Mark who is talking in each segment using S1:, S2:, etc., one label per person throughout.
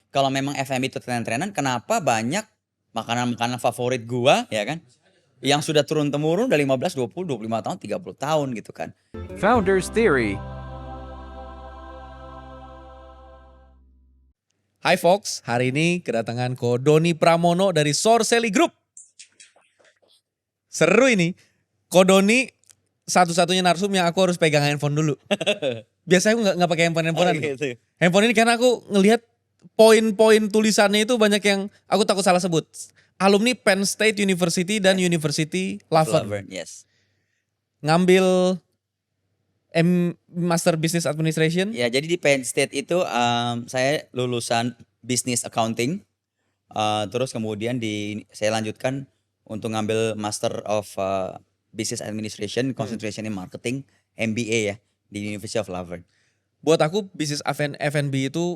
S1: kalau memang F&B itu tren-trenan, kenapa banyak makanan-makanan favorit gua, ya kan? Yang sudah turun-temurun udah 15, 20, 25 tahun, 30 tahun gitu kan.
S2: Founders Theory.
S3: Hai Fox, hari ini kedatangan Ko Doni Pramono dari Sorcelli Group. Seru ini. Ko Doni satu-satunya narsum yang aku harus pegang handphone dulu. Biasanya aku nggak pakai handphonean.
S1: Gitu.
S3: Handphone ini karena aku ngelihat poin-poin tulisannya itu banyak yang aku takut salah sebut. Alumni Penn State University dan University Laverne.
S1: Yes.
S3: Ngambil Master Business Administration.
S1: Ya, jadi di Penn State itu saya lulusan Business Accounting. Terus kemudian saya lanjutkan untuk ngambil Master of Business Administration, Concentration in Marketing, MBA ya, di University of Laverne.
S3: Buat aku bisnis F&B itu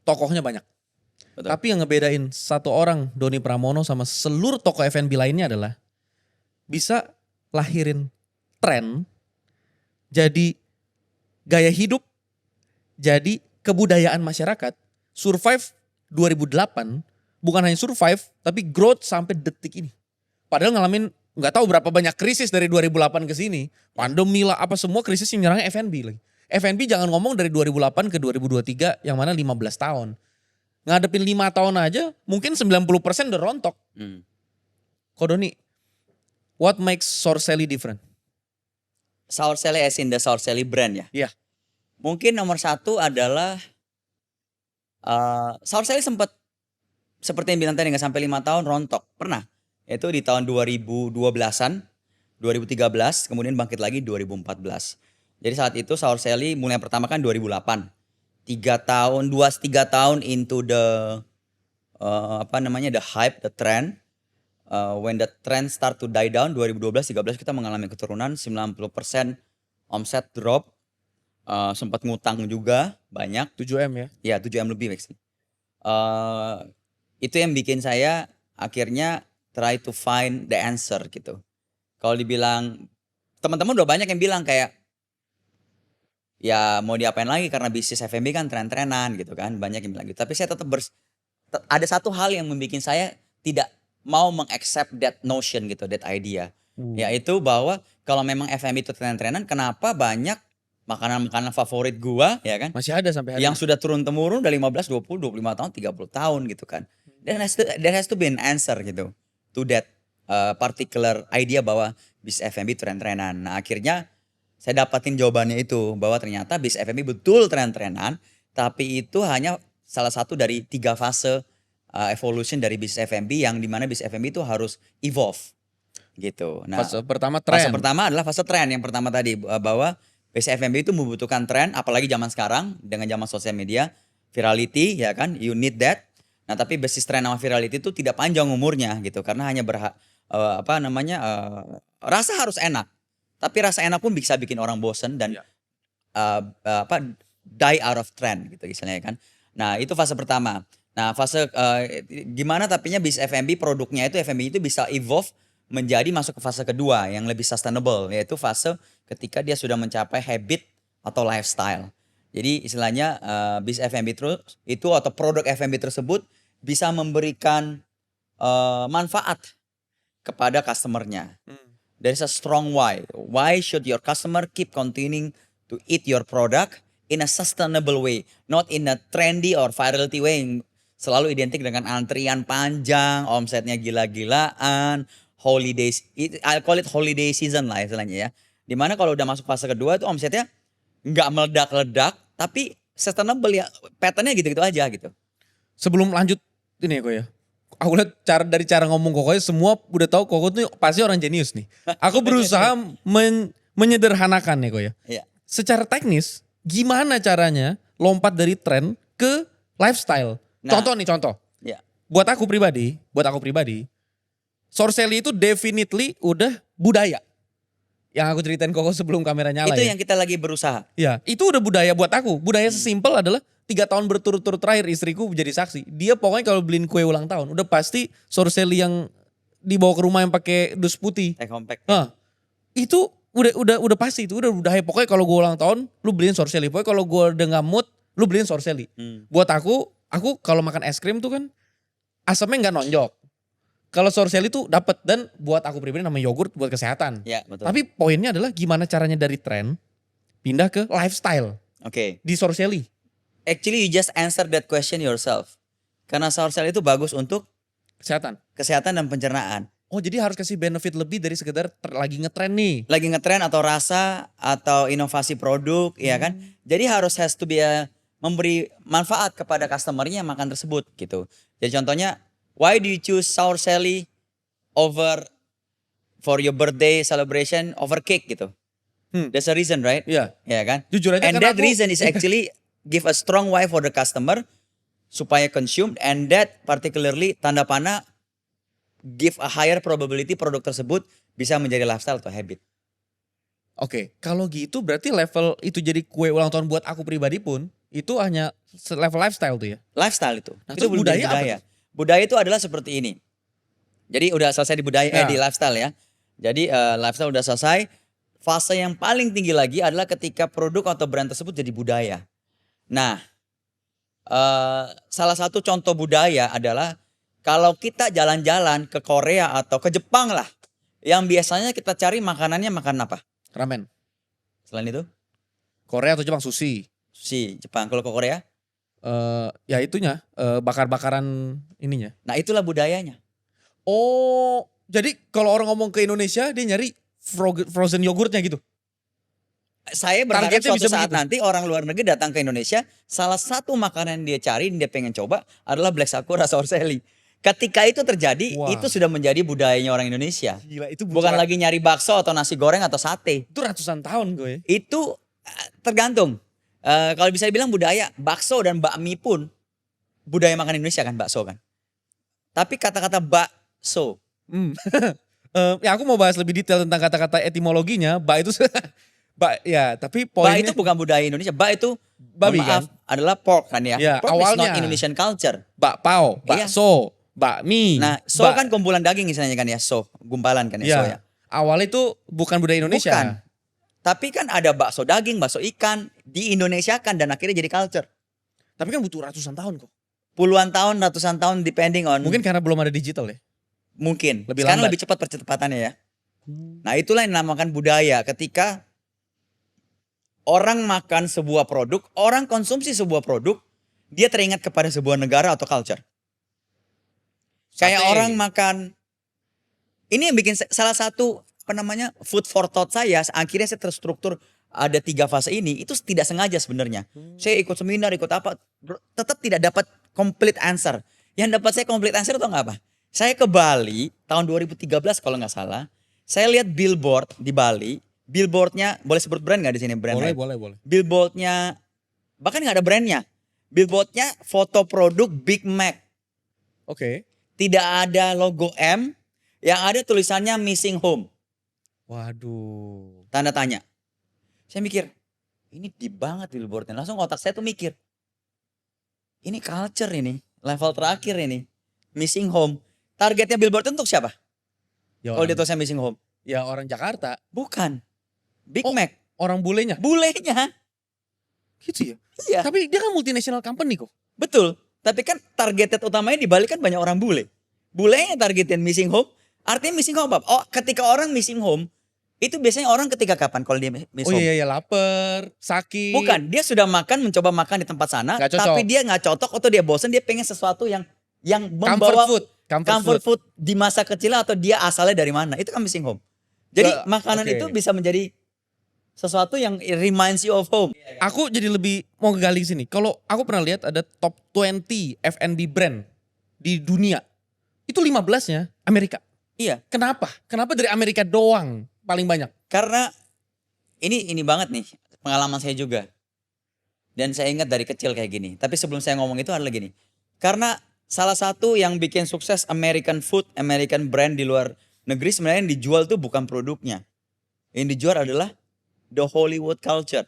S3: tokohnya banyak.
S1: Betul.
S3: Tapi yang ngebedain satu orang Doni Pramono sama seluruh tokoh F&B lainnya adalah bisa lahirin tren, jadi gaya hidup, jadi kebudayaan masyarakat, survive 2008, bukan hanya survive tapi growth sampai detik ini. Padahal ngalamin nggak tahu berapa banyak krisis dari 2008 ke sini, pandemi lah apa semua krisis yang nyerang F&B lagi. F&B jangan ngomong dari 2008 ke 2023 yang mana 15 tahun. Ngadepin 5 tahun aja mungkin 90% udah rontok. Ko Doni, what makes Sorcelli different?
S1: Sorcelli as in the Sorcelli brand ya?
S3: Iya.
S1: Mungkin nomor satu adalah Sorcelli sempat seperti yang bilang tadi nggak sampai 5 tahun rontok. Pernah. Itu di tahun 2012-an, 2013, kemudian bangkit lagi 2014. Jadi saat itu Sorcelli mulai pertama kan 2008. 3 tahun into the the hype, the trend. When the trend start to die down 2012-13 kita mengalami keturunan 90% omset drop. Sempat ngutang juga banyak.
S3: 7M ya?
S1: Ya 7M lebih maksudnya. Itu yang bikin saya akhirnya try to find the answer gitu. Kalau dibilang teman-teman udah banyak yang bilang kayak ya mau diapain lagi karena bisnis F&B kan tren-trenan gitu kan, banyak yang bilang gitu. Tapi saya tetap ada satu hal yang membuat saya tidak mau mengaccept that notion gitu, that idea. Yaitu bahwa kalau memang F&B itu tren-trenan, kenapa banyak makanan-makanan favorit gua ya kan?
S3: Masih ada sampai hari
S1: Yang sudah turun-temurun dari 15, 20, 25 tahun, 30 tahun gitu kan. There has to be an answer gitu to that particular idea bahwa bis F&B tren-trenan. Nah, akhirnya saya dapatin jawabannya itu bahwa ternyata bis F&B betul tren-trenan, tapi itu hanya salah satu dari 3 fase evolution dari bis F&B yang dimana bis F&B itu harus evolve gitu. Nah,
S3: fase pertama tren.
S1: Fase pertama adalah fase tren yang pertama tadi bahwa bis F&B itu membutuhkan tren, apalagi zaman sekarang dengan zaman sosial media, virality ya kan, you need that. Nah, tapi basis tren sama virality itu tidak panjang umurnya gitu karena hanya rasa harus enak. Tapi rasa enak pun bisa bikin orang bosen dan die out of trend gitu misalnya kan. Nah, itu fase pertama. Nah, fase gimana tapinya bis F&B produknya itu F&B itu bisa evolve menjadi masuk ke fase kedua yang lebih sustainable, yaitu fase ketika dia sudah mencapai habit atau lifestyle. Jadi istilahnya bis F&B terus itu atau produk F&B tersebut bisa memberikan manfaat kepada customernya. There is a strong why. Why should your customer keep continuing to eat your product in a sustainable way, not in a trendy or virality way yang selalu identik dengan antrian panjang, omsetnya gila-gilaan, holidays. I call it holiday season lah istilahnya ya. Dimana kalau udah masuk fase kedua itu omsetnya nggak meledak-ledak, tapi sustainable ya, patternnya gitu-gitu aja gitu.
S3: Sebelum lanjut ini ya Ko ya. Aku lihat dari cara ngomong Koko semua udah tahu Koko tuh pasti orang jenius nih. Aku berusaha menyederhanakan nih Ko ya.
S1: Iya.
S3: Secara teknis gimana caranya lompat dari tren ke lifestyle?
S1: Nah.
S3: Contoh.
S1: Iya.
S3: Buat aku pribadi, Sorcelli itu definitely udah budaya. Yang aku ceritain Koko sebelum kamera nyala
S1: Itu
S3: ya.
S1: yang kita lagi berusaha.
S3: Ya, itu udah budaya buat aku. Budaya sesimpel adalah 3 tahun berturut-turut terakhir istriku menjadi saksi. Dia pokoknya kalau beliin kue ulang tahun udah pasti Sorcelli yang dibawa ke rumah yang pakai dus putih.
S1: Take home pack.
S3: Nah, itu udah pasti itu udah budaya. Pokoknya kalau gue ulang tahun lu beliin Sorcelli. Pokoknya kalau gue udah nggak mood lu beliin Sorcelli. Buat aku Aku kalau makan es krim tuh kan asamnya nggak nonjok. Kalau sour jelly tuh dapat, dan buat aku pribadi nama yogurt buat kesehatan.
S1: Ya, betul.
S3: Tapi poinnya adalah gimana caranya dari tren pindah ke lifestyle
S1: Oke.
S3: di sour jelly.
S1: Actually you just answer that question yourself. Karena sour jelly itu bagus untuk
S3: Kesehatan.
S1: kesehatan dan pencernaan.
S3: Oh jadi harus kasih benefit lebih dari sekedar lagi ngetren nih.
S1: Lagi ngetren atau rasa atau inovasi produk, ya kan? Jadi has to be memberi manfaat kepada customernya yang makan tersebut gitu. Jadi contohnya, why do you choose sour jelly over for your birthday celebration over cake gitu? There's a reason, right?
S3: Iya.
S1: Ya kan?
S3: Jujur aja
S1: And
S3: kan
S1: that
S3: aku-
S1: reason is actually give a strong why for the customer supaya consume, and that particularly tanda panah give a higher probability produk tersebut bisa menjadi lifestyle atau habit.
S3: Oke, kalau gitu berarti level itu jadi kue ulang tahun buat aku pribadi pun itu hanya level lifestyle tuh ya.
S1: Lifestyle itu.
S3: Nah,
S1: Itu
S3: terus
S1: belum jadi
S3: budaya apa
S1: budaya. Budaya itu adalah seperti ini. Jadi udah selesai di budaya
S3: Ya.
S1: di lifestyle ya. Jadi lifestyle udah selesai. Fase yang paling tinggi lagi adalah ketika produk atau brand tersebut jadi budaya. Nah, salah satu contoh budaya adalah kalau kita jalan-jalan ke Korea atau ke Jepang lah, yang biasanya kita cari makanannya makan apa?
S3: Ramen.
S1: Selain itu,
S3: Korea atau Jepang sushi.
S1: sushi Jepang. Kalau ke Korea,
S3: Ya itunya bakar-bakaran ininya.
S1: nah itulah budayanya.
S3: Oh, jadi kalau orang ngomong ke Indonesia dia nyari frozen yogurtnya gitu.
S1: Saya berharap
S3: Targetnya
S1: suatu
S3: bisa
S1: saat
S3: begitu.
S1: nanti orang luar negeri datang ke Indonesia, salah satu makanan yang dia cari, dia pengen coba adalah Black Sakura Sour Jelly. Ketika itu terjadi,
S3: Wah.
S1: itu sudah menjadi budayanya orang Indonesia.
S3: Gila itu
S1: Bukan lagi nyari bakso atau nasi goreng atau sate.
S3: itu ratusan tahun gue.
S1: Itu tergantung. Kalau bisa dibilang budaya, bakso dan bakmi pun budaya makan Indonesia kan, bakso kan. Tapi kata-kata bakso,
S3: Ya aku mau bahas lebih detail tentang kata-kata etimologinya. Itu ya, tapi
S1: bak
S3: poinnya
S1: itu bukan budaya Indonesia. Bak itu,
S3: Babi
S1: mohon maaf, adalah pork kan ya.
S3: Ya,
S1: Pork is
S3: awalnya.
S1: not Indonesian culture.
S3: bakpao,
S1: Iya.
S3: bakso, bakmi.
S1: Nah, so kan kumpulan daging istilahnya kan ya, so, gumpalan kan ya, so ya.
S3: Awalnya itu bukan budaya Indonesia.
S1: Bukan. Tapi kan ada bakso daging, bakso ikan, di Indonesia kan dan akhirnya jadi culture.
S3: Tapi kan butuh ratusan tahun kok.
S1: Puluhan tahun, ratusan tahun depending on.
S3: Mungkin karena belum ada digital ya.
S1: Mungkin.
S3: Lebih
S1: Sekarang
S3: lambat.
S1: lebih cepat percepatannya ya. Nah itulah yang dinamakan budaya. Ketika orang makan sebuah produk, orang konsumsi sebuah produk, dia teringat kepada sebuah negara atau culture. Kayak
S3: Sate.
S1: orang makan, ini yang bikin salah satu apa namanya food for thought saya, akhirnya saya terstruktur ada 3 fase ini, itu tidak sengaja sebenarnya. Saya ikut seminar, ikut apa, tetap tidak dapat complete answer. Yang dapat saya complete answer itu nggak apa? Saya ke Bali tahun 2013 kalau nggak salah, saya lihat billboard di Bali, billboardnya boleh sebut brand nggak di sini brand?
S3: Boleh.
S1: Billboardnya bahkan nggak ada brandnya, billboardnya foto produk Big Mac.
S3: Oke.
S1: Tidak ada logo M, yang ada tulisannya missing home.
S3: Waduh.
S1: Tanda tanya. Saya mikir, ini deep banget billboardnya. Langsung otak saya tuh mikir, ini culture ini, level terakhir ini. Missing home. Targetnya billboard itu untuk siapa?
S3: Ya
S1: Kalau
S3: orang,
S1: dia tulisan missing home.
S3: ya orang Jakarta.
S1: Bukan. Big
S3: Oh.
S1: Mac.
S3: Orang bulenya.
S1: Bulenya.
S3: Gitu ya.
S1: Iya,
S3: Tapi dia kan multinational company kok.
S1: betul. Tapi kan targeted utamanya di Bali kan banyak orang bule. Bule yang targetin missing home. Artinya missing home apa? Oh, ketika orang missing home, itu biasanya orang ketika kapan kalau dia miss
S3: Oh
S1: home?
S3: iya, lapar, sakit.
S1: Bukan, dia sudah mencoba makan di tempat sana,
S3: Nggak cocok.
S1: tapi dia nggak cocok atau dia bosan, dia pengen sesuatu yang
S3: Comfort
S1: membawa
S3: food.
S1: comfort food di masa kecil atau dia asalnya dari mana. Itu kan missing home. Jadi makanan
S3: oke.
S1: itu bisa menjadi sesuatu yang reminds you of home.
S3: Aku jadi lebih mau gali sini. Kalau aku pernah lihat ada top 20 F&B brand di dunia. Itu 15-nya Amerika.
S1: Iya,
S3: Kenapa? Kenapa dari Amerika doang paling banyak?
S1: karena ini banget nih pengalaman saya juga. Dan saya ingat dari kecil kayak gini. Tapi sebelum saya ngomong itu adalah gini. Karena salah satu yang bikin sukses American food, American brand di luar negeri sebenarnya yang dijual tuh bukan produknya. Yang dijual adalah the Hollywood culture.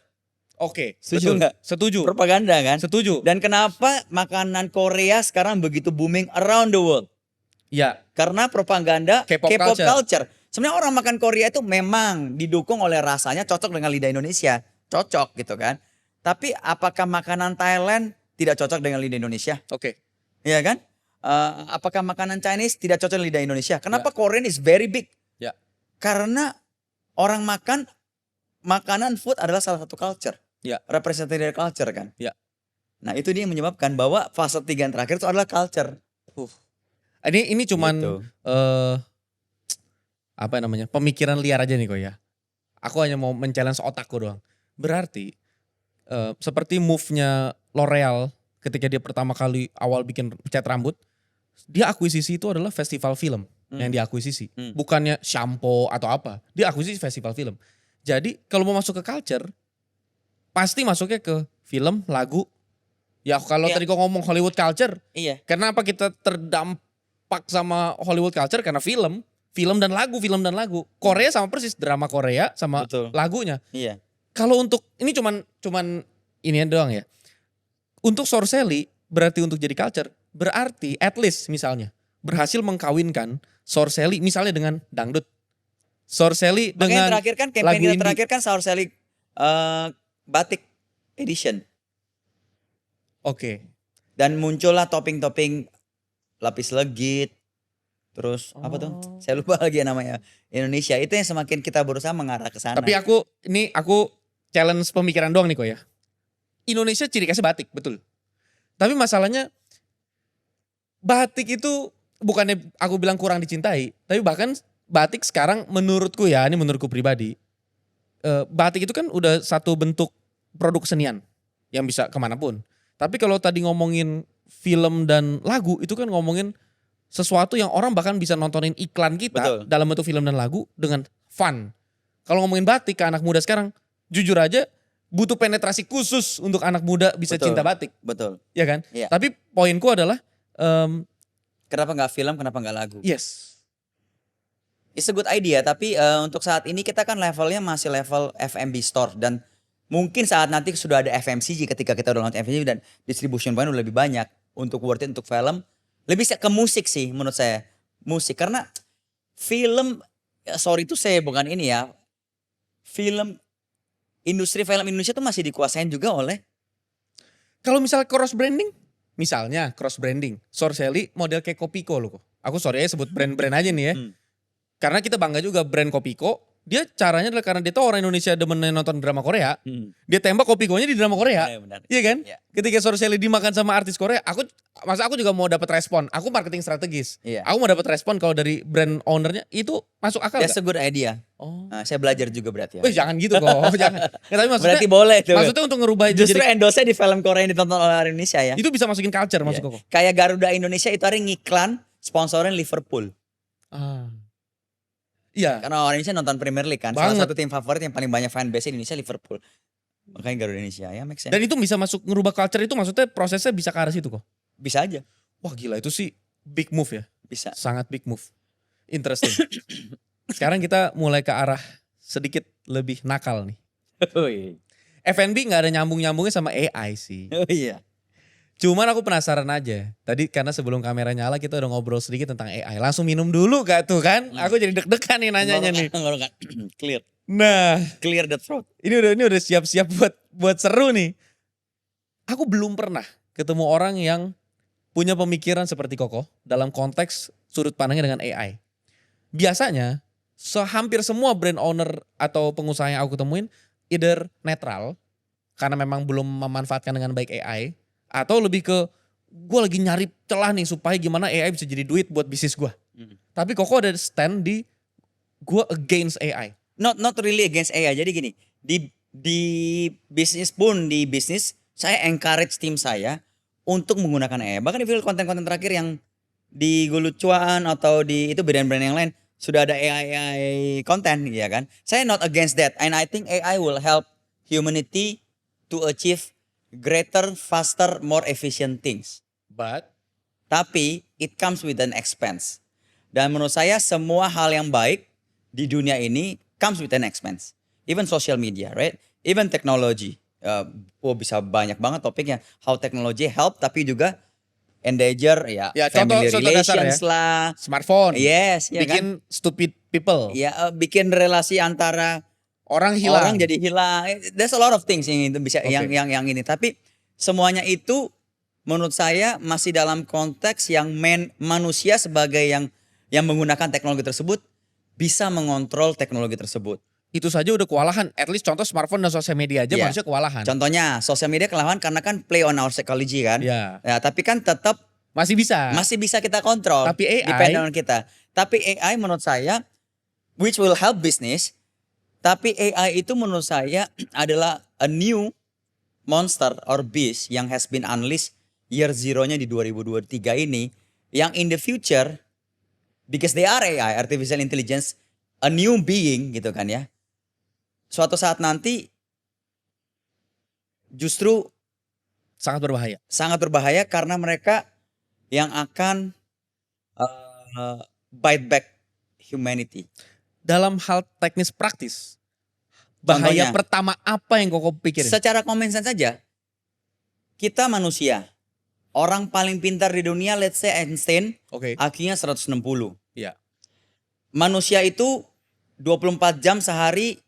S3: Oke,
S1: Setuju
S3: betul.
S1: nggak?
S3: Setuju.
S1: Propaganda kan?
S3: Setuju.
S1: Dan kenapa makanan Korea sekarang begitu booming around the world?
S3: Ya,
S1: Karena propaganda
S3: K-pop
S1: K-pop
S3: culture.
S1: culture. Sebenarnya orang makan Korea itu memang didukung oleh rasanya cocok dengan lidah Indonesia. Cocok gitu kan. Tapi apakah makanan Thailand tidak cocok dengan lidah Indonesia?
S3: Oke.
S1: Iya kan? Apakah makanan Chinese tidak cocok dengan lidah Indonesia? Kenapa Korean is very big?
S3: Ya.
S1: Karena orang makan makanan food adalah salah satu culture.
S3: Ya.
S1: Representative culture kan.
S3: Ya.
S1: Nah itu dia yang menyebabkan bahwa fase 3 yang terakhir itu adalah culture.
S3: Ini cuman
S1: Gitu.
S3: apa namanya? Pemikiran liar aja nih kok ya. Aku hanya mau men-challenge otakku doang. Berarti seperti move-nya L'Oreal ketika dia pertama kali awal bikin cat rambut, dia akuisisi itu adalah festival film yang diakuisisi. Bukannya shampoo atau apa. Dia akuisisi festival film. Jadi kalau mau masuk ke culture, pasti masuknya ke film, lagu. Ya kalau
S1: Iya.
S3: tadi kau ngomong Hollywood culture,
S1: Iya.
S3: kenapa kita terdampak sama Hollywood culture? Karena film dan lagu. Korea sama persis, drama Korea sama
S1: Betul.
S3: lagunya.
S1: Iya.
S3: Kalau untuk, ini cuman ini doang ya. Untuk Sorcelli berarti untuk jadi culture, berarti at least misalnya berhasil mengkawinkan Sorcelli misalnya dengan dangdut. Sorcelli
S1: Makanya
S3: dengan
S1: terakhir kan
S3: lagu
S1: campaign kita
S3: indie.
S1: terakhir kan Sour Sally batik edition.
S3: Oke.
S1: Dan muncullah topping-topping lapis legit. Terus apa tuh? Saya lupa lagi ya namanya. Indonesia itu yang semakin kita berusaha mengarah ke sana.
S3: Tapi aku challenge pemikiran doang nih kok ya. Indonesia ciri khasnya batik, betul. Tapi masalahnya batik itu bukannya aku bilang kurang dicintai, tapi bahkan batik sekarang menurutku ya, ini menurutku pribadi, batik itu kan udah satu bentuk produk kesenian yang bisa kemanapun. Tapi kalau tadi ngomongin film dan lagu itu kan ngomongin sesuatu yang orang bahkan bisa nontonin iklan kita
S1: Betul.
S3: dalam bentuk film dan lagu dengan fun. Kalau ngomongin batik ke anak muda sekarang, jujur aja butuh penetrasi khusus untuk anak muda bisa
S1: Betul.
S3: cinta batik,
S1: Betul.
S3: ya kan?
S1: Iya.
S3: Tapi poinku adalah,
S1: Kenapa nggak film? Kenapa nggak lagu?
S3: yes,
S1: It's a good idea. Tapi untuk saat ini kita kan levelnya masih level FMB store dan mungkin saat nanti sudah ada FMCG ketika kita udah launch FMCG dan distribution point udah lebih banyak untuk worth it untuk film. Lebih ke musik sih menurut saya. Musik karena film, sorry itu saya bukan ini ya. Industri film Indonesia tuh masih dikuasain juga oleh
S3: kalau misalnya cross branding, misalnya cross branding, Sorcelli model kayak Kopiko loh kok. Aku sorry ya sebut brand-brand aja nih ya. Karena kita bangga juga brand Kopiko. Dia caranya adalah karena dia tahu orang Indonesia demen nonton drama Korea. Dia tembak Kopikonya di drama Korea.
S1: Iya, benar.
S3: Iya kan?
S1: Iya.
S3: Ketika Sorcelli dimakan sama artis Korea, aku juga mau dapat respon. Aku marketing strategis.
S1: Iya.
S3: Aku mau dapat respon kalau dari brand ownernya itu masuk akal
S1: That's
S3: nggak?
S1: a good idea.
S3: Oh.
S1: Nah, saya belajar juga berarti ya.
S3: Wih, jangan gitu kok. Jangan. Ya, tapi maksudnya,
S1: Berarti boleh tuh.
S3: maksudnya untuk ngerubah itu
S1: Justru
S3: jadi,
S1: endorse di film Korea yang ditonton oleh orang Indonesia ya.
S3: itu bisa masukin culture
S1: Iya.
S3: maksud kok.
S1: Kayak Garuda Indonesia itu ada ngiklan sponsorin Liverpool.
S3: Iya.
S1: Karena orang Indonesia nonton Premier League kan. Salah
S3: Banget.
S1: satu tim favorit yang paling banyak fanbase Indonesia Liverpool. Makanya Garuda Indonesia ya make sense.
S3: Dan itu bisa masuk ngerubah culture itu maksudnya prosesnya bisa ke arah situ kok.
S1: Bisa aja.
S3: Wah gila itu sih big move ya.
S1: Bisa.
S3: Sangat big move. Interesting. Sekarang kita mulai ke arah sedikit lebih nakal nih.
S1: Oh iya.
S3: F&B gak ada nyambung-nyambungnya sama AI sih.
S1: Oh iya.
S3: Cuman aku penasaran aja. Tadi karena sebelum kamera nyala kita udah ngobrol sedikit tentang AI. Langsung minum dulu gak tuh kan? Aku jadi deg-degan nih nanyanya nih.
S1: Tenggorokan. Clear.
S3: Nah,
S1: Clear the throat.
S3: ini udah siap-siap buat seru nih. Aku belum pernah ketemu orang yang punya pemikiran seperti Koko dalam konteks sudut pandangnya dengan AI. Biasanya hampir semua brand owner atau pengusaha yang aku temuin either netral karena memang belum memanfaatkan dengan baik AI atau lebih ke gue lagi nyari celah nih supaya gimana AI bisa jadi duit buat bisnis gue. Tapi Koko ada stand di gue against AI.
S1: Not really against AI. Jadi gini, di bisnis pun di bisnis saya encourage tim saya untuk menggunakan AI. Bahkan di film konten-konten terakhir yang di Gulucuan atau di itu brand-brand yang lain sudah ada AI konten ya kan. Saya not against that and I think AI will help humanity to achieve greater, faster, more efficient things.
S3: But
S1: Tapi it comes with an expense. Dan menurut saya semua hal yang baik di dunia ini comes with an expense. Even social media, right? Even technology. Bisa banyak banget topiknya. How technology help tapi juga endanger ya,
S3: Ya,
S1: family
S3: contoh dasar
S1: relations
S3: ya.
S1: lah.
S3: smartphone
S1: Yes, ya
S3: bikin
S1: kan?
S3: stupid people.
S1: Ya, bikin relasi antara
S3: Orang hilang.
S1: orang jadi hilang. There's a lot of things yang itu bisa
S3: Oke.
S1: yang ini. Tapi semuanya itu menurut saya masih dalam konteks yang manusia sebagai yang menggunakan teknologi tersebut bisa mengontrol teknologi tersebut.
S3: Itu saja udah kewalahan. At least contoh smartphone dan sosial media aja
S1: Iya.
S3: manusia kewalahan.
S1: Contohnya sosial media kelawan karena kan play on our psychology kan.
S3: Iya.
S1: Ya, tapi kan tetap
S3: Masih bisa.
S1: masih bisa kita kontrol.
S3: Tapi AI
S1: dependent on kita. Tapi AI menurut saya which will help business. Tapi AI itu menurut saya adalah a new monster or beast yang has been unleashed year zero-nya di 2023 ini. Yang in the future because they are AI, artificial intelligence, a new being gitu kan ya. Suatu saat nanti justru
S3: sangat berbahaya.
S1: sangat berbahaya karena mereka yang akan bite back humanity.
S3: Dalam hal teknis praktis, bahaya
S1: Contohnya,
S3: pertama apa yang kau pikirin?
S1: secara common sense saja, kita manusia, orang paling pintar di dunia, let's say Einstein,
S3: Oke.
S1: IQ-nya 160.
S3: Iya.
S1: Manusia itu 24 jam sehari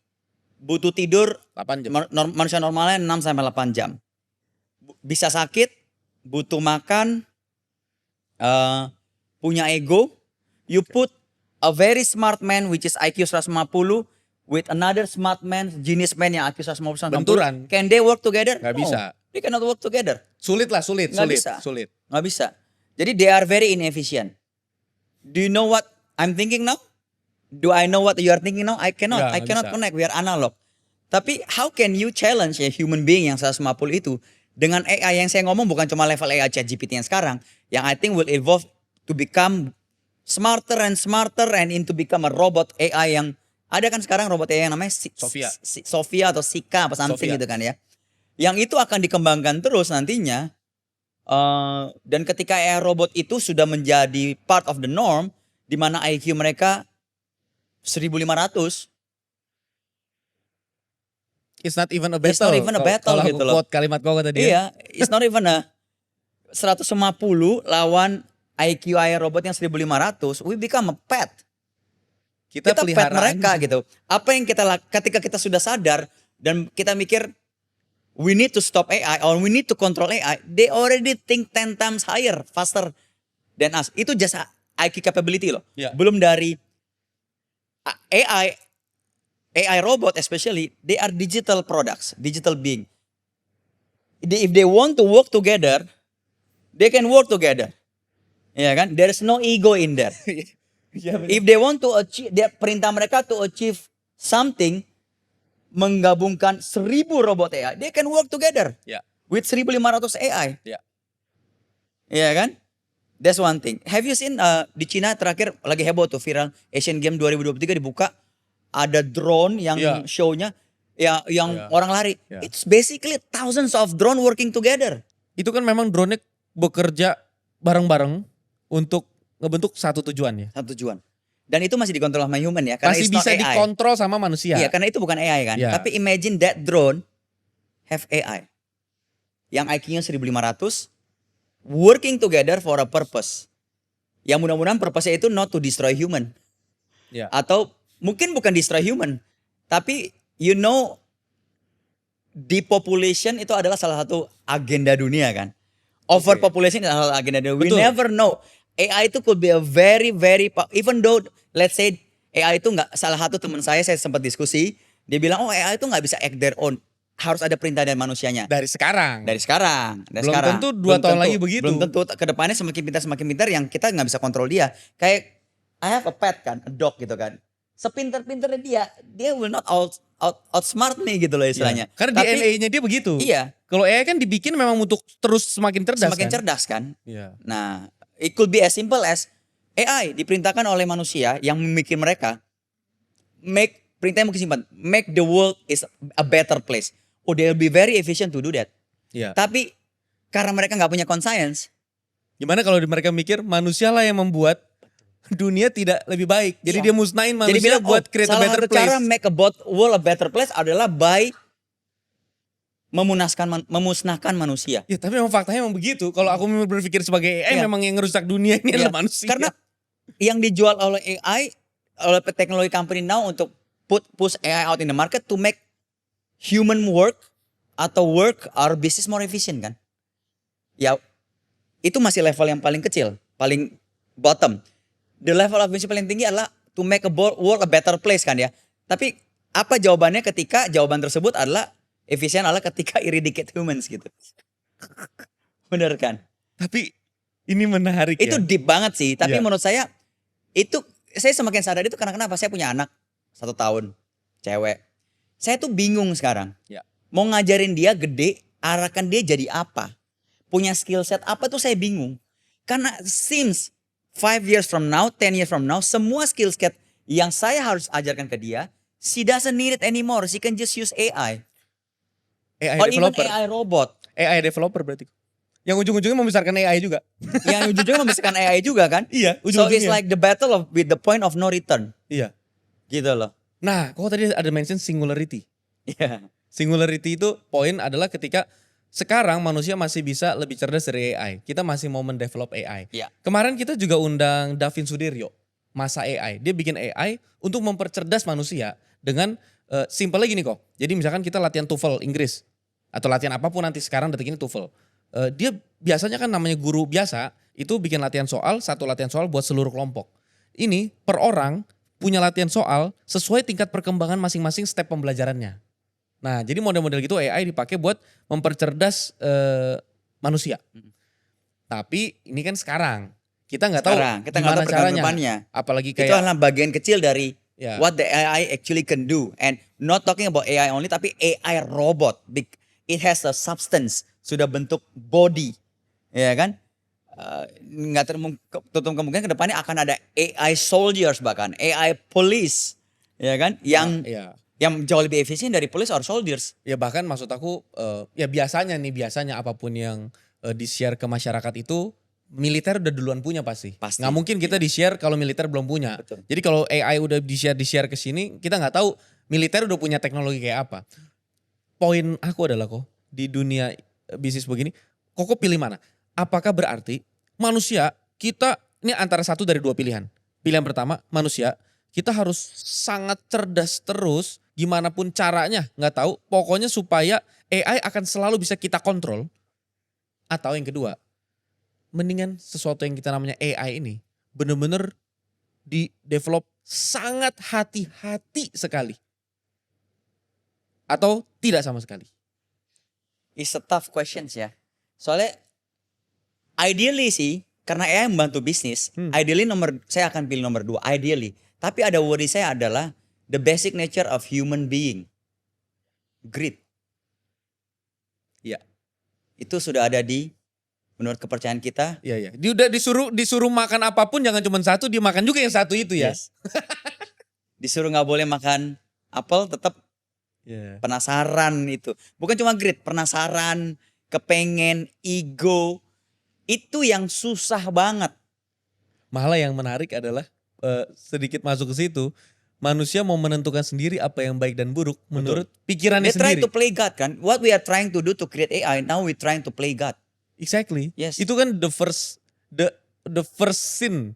S1: butuh tidur,
S3: 8 jam.
S1: manusia normalnya 6-8 jam. Bisa sakit, butuh makan, punya ego. You put a very smart man which is IQ 150 with another smart man, genius man yang IQ 150.
S3: Benturan.
S1: Can they work together?
S3: Nggak bisa.
S1: They cannot work together.
S3: Sulit.
S1: Nggak bisa.
S3: Sulit.
S1: Nggak bisa. Jadi they are very inefficient. Do you know what I'm thinking now? Do I know what you are thinking now? I cannot.
S3: Nggak
S1: I cannot
S3: bisa.
S1: connect. We are analog. Tapi how can you challenge a human being yang 150 itu dengan AI yang saya ngomong bukan cuma level AI ChatGPT yang sekarang, yang I think will evolve to become smarter and into become a robot AI yang ada kan sekarang robot AI yang namanya Sophia atau Sika apa something
S3: Sophia.
S1: gitu kan ya. Yang itu akan dikembangkan terus nantinya. Dan ketika AI robot itu sudah menjadi part of the norm, di mana IQ mereka 1.500,
S3: It's not even a battle.
S1: It's not even a battle
S3: Kalau
S1: gitu
S3: aku
S1: loh.
S3: quote kalimat kau tadi. ya.
S1: Iya, it's not even a 150 lawan IQ AI robot yang 1.500, we become a pet. Kita pet
S3: pelihara
S1: mereka
S3: anjing.
S1: gitu. Apa yang ketika kita sudah sadar dan kita mikir we need to stop AI or we need to control AI, they already think 10 times higher, faster than us. Itu just IQ capability loh.
S3: Iya.
S1: Belum dari AI robot especially, they are digital products, digital being. If they want to work together, they can work together. Ya kan? There is no ego in there.
S3: Iya, benar.
S1: If they want to achieve, perintah mereka to achieve something, menggabungkan 1.000 robot AI, they can work together
S3: Ya.
S1: with 1.500 AI.
S3: Ya.
S1: Iya kan? That's one thing. Have you seen di Cina terakhir lagi heboh tuh viral Asian Games 2023 dibuka, ada drone yang
S3: Ya.
S1: show-nya ya yang
S3: Ya.
S1: orang lari.
S3: Ya.
S1: It's basically thousands of drone working together.
S3: Itu kan memang drone-nya bekerja bareng-bareng untuk ngebentuk satu tujuan ya.
S1: Satu tujuan. Dan itu masih dikontrol sama human ya, karena
S3: Masih
S1: it's not
S3: bisa
S1: AI.
S3: dikontrol sama manusia.
S1: Iya, karena itu bukan AI kan.
S3: Ya.
S1: Tapi imagine that drone have AI. Yang IQ-nya 1.500 working together for a purpose. Yang mudah-mudahan purpose-nya itu not to destroy human.
S3: Ya.
S1: Atau mungkin bukan destroy human, tapi depopulation itu adalah salah satu agenda dunia kan. Overpopulation adalah salah satu agenda dunia. We
S3: Betul.
S1: never know. AI itu could be a very even though let's say AI itu nggak, salah satu teman saya sempat diskusi, dia bilang AI itu nggak bisa act their own, harus ada perintah dari manusianya.
S3: Dari sekarang.
S1: Dari sekarang.
S3: Belum tentu 2 tahun lagi begitu.
S1: Belum tentu kedepannya semakin pintar yang kita nggak bisa kontrol dia. Kayak I have a pet kan, a dog gitu kan. Sepinter-pinternya dia will not outsmart me gitu loh istilahnya.
S3: Ya. Karena
S1: Tapi,
S3: DNA-nya dia begitu.
S1: Iya,
S3: Kalau AI kan dibikin memang untuk terus semakin cerdas.
S1: semakin
S3: kan?
S1: cerdas kan.
S3: Iya.
S1: Nah, it could be as simple as AI diperintahkan oleh manusia yang memikir mereka, perintahnya mungkin simpan, make the world is a better place. Oh, they'll be very efficient to do that.
S3: Iya.
S1: Tapi karena mereka nggak punya conscience,
S3: Gimana kalau mereka mikir manusia lah yang membuat dunia tidak lebih baik. Jadi
S1: Iya.
S3: dia musnahin manusia
S1: jadi bilang,
S3: buat create a
S1: salah
S3: better
S1: satu
S3: place.
S1: cara make a world a better place adalah by memusnahkan manusia.
S3: Ya tapi memang faktanya memang begitu. Kalau aku berpikir sebagai AI
S1: Iya.
S3: memang yang ngerusak dunia ini
S1: Iya.
S3: adalah manusia.
S1: Karena yang dijual oleh AI, oleh teknologi company now untuk push AI out in the market to make human work atau work or business more efficient kan. Ya itu masih level yang paling kecil, paling bottom. The level of efficiency paling tinggi adalah to make a world a better place kan ya. Tapi apa jawabannya ketika jawaban tersebut adalah efisien adalah ketika eradicate humans gitu. Bener kan?
S3: Tapi ini menarik
S1: Itu
S3: ya.
S1: deep banget sih. Tapi
S3: Iya.
S1: menurut saya itu saya semakin sadar itu karena kenapa? Saya punya anak 1 tahun, cewek. Saya tuh bingung sekarang.
S3: Ya.
S1: Mau ngajarin dia gede, arahkan dia jadi apa? Punya skill set apa tuh saya bingung. Karena since 5 years from now, 10 years from now, semua skill set yang saya harus ajarkan ke dia, she doesn't need it anymore. She can just use AI.
S3: AI
S1: Or even
S3: developer.
S1: AI robot.
S3: AI developer berarti. Yang ujung-ujungnya membesarkan AI juga.
S1: Yang ujung-ujungnya membesarkan AI juga kan?
S3: Iya,
S1: So it's
S3: ujung-ujungnya.
S1: like the battle of with the point of no return.
S3: Iya.
S1: Gitu loh.
S3: Nah, kok tadi ada mention singularity.
S1: Iya.
S3: Singularity itu poin adalah ketika sekarang manusia masih bisa lebih cerdas dari AI. Kita masih mau mendevelop AI.
S1: Iya.
S3: Kemarin kita juga undang Davin Sudiryo, masa AI. Dia bikin AI untuk mempercerdas manusia dengan simpelnya gini kok. Jadi misalkan kita latihan TOEFL Inggris atau latihan apapun nanti sekarang detik ini TOEFL. Dia biasanya kan namanya guru biasa itu bikin latihan soal, satu latihan soal buat seluruh kelompok. Ini per orang punya latihan soal sesuai tingkat perkembangan masing-masing step pembelajarannya. Nah, jadi model-model gitu AI dipakai buat mempercerdas manusia. Tapi ini kan sekarang. Kita nggak tahu
S1: Sekarang kita nggak tahu
S3: gimana caranya.
S1: perkembangannya.
S3: Apalagi
S1: Itu
S3: kayak
S1: adalah bagian kecil dari
S3: ya,
S1: what the AI actually can do. And not talking about AI only, tapi AI robot. It has a substance, sudah bentuk body, ya kan? Nggak tertutup kemungkinan kedepannya akan ada AI soldiers bahkan, AI police, ya kan? Yang jauh lebih efisien dari police or soldiers.
S3: ya bahkan maksud aku ya biasanya apapun yang di-share ke masyarakat itu militer udah duluan punya pasti.
S1: Pasti.
S3: Nggak mungkin kita di-share kalau militer belum punya.
S1: Betul.
S3: Jadi kalau AI udah di-share ke sini, kita nggak tahu militer udah punya teknologi kayak apa. Poin aku adalah kok di dunia bisnis begini, kok pilih mana? Apakah berarti manusia kita ini antara satu dari dua pilihan. Pilihan pertama, manusia kita harus sangat cerdas terus, gimana pun caranya, nggak tahu. Pokoknya supaya AI akan selalu bisa kita kontrol. Atau yang kedua, mendingan sesuatu yang kita namanya AI ini bener-bener di develop sangat hati-hati sekali. Atau tidak sama sekali.
S1: It's a tough questions ya. Soalnya ideally sih, karena AI membantu bisnis, ideally saya akan pilih nomor 2, ideally. Tapi ada worry saya adalah the basic nature of human being. Greed.
S3: Iya.
S1: Itu sudah ada menurut kepercayaan kita.
S3: Iya, iya. Dia udah disuruh makan apapun jangan cuma satu, dia makan juga yang satu itu ya.
S1: Yes. Disuruh nggak boleh makan apel, tetap
S3: Iya.
S1: penasaran itu. Bukan cuma greed, penasaran, kepengen, ego. Itu yang susah banget.
S3: Malah yang menarik adalah sedikit masuk ke situ, manusia mau menentukan sendiri apa yang baik dan buruk menurut pikirannya
S1: They try
S3: sendiri.
S1: to play God kan. What we are trying to do to create AI, now we trying to play God.
S3: Exactly.
S1: Yes.
S3: Itu kan the first sin.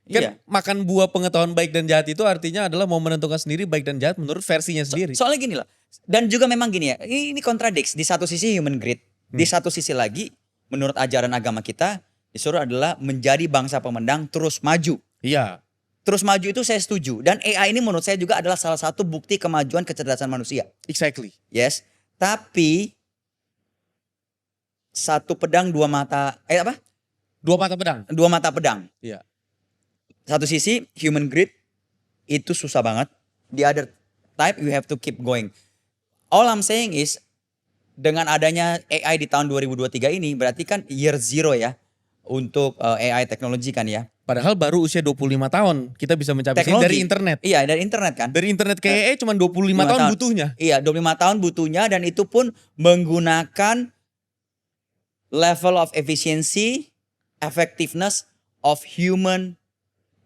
S3: Kan
S1: Iya.
S3: makan buah pengetahuan baik dan jahat itu artinya adalah mau menentukan sendiri baik dan jahat menurut versinya sendiri.
S1: Soalnya gini loh. Dan juga memang gini ya. Ini kontradiksi. Di satu sisi human greed. Di satu sisi lagi menurut ajaran agama kita disuruh adalah menjadi bangsa pemendang terus maju.
S3: Iya.
S1: Terus maju itu saya setuju. Dan AI ini menurut saya juga adalah salah satu bukti kemajuan kecerdasan manusia.
S3: Exactly.
S1: Yes. Tapi satu pedang dua mata.
S3: Dua mata pedang.
S1: Dua mata pedang.
S3: Iya.
S1: Satu sisi human greed itu susah banget. The other type you have to keep going. All I'm saying is dengan adanya AI di tahun 2023 ini berarti kan year zero ya untuk AI teknologi kan ya.
S3: Padahal baru usia 25 tahun kita bisa mencapai sini dari internet.
S1: Iya, dari internet kan.
S3: Dari internet ke AI cuma 25 tahun butuhnya.
S1: Iya, 25 tahun butuhnya dan itu pun menggunakan level of efficiency, effectiveness of human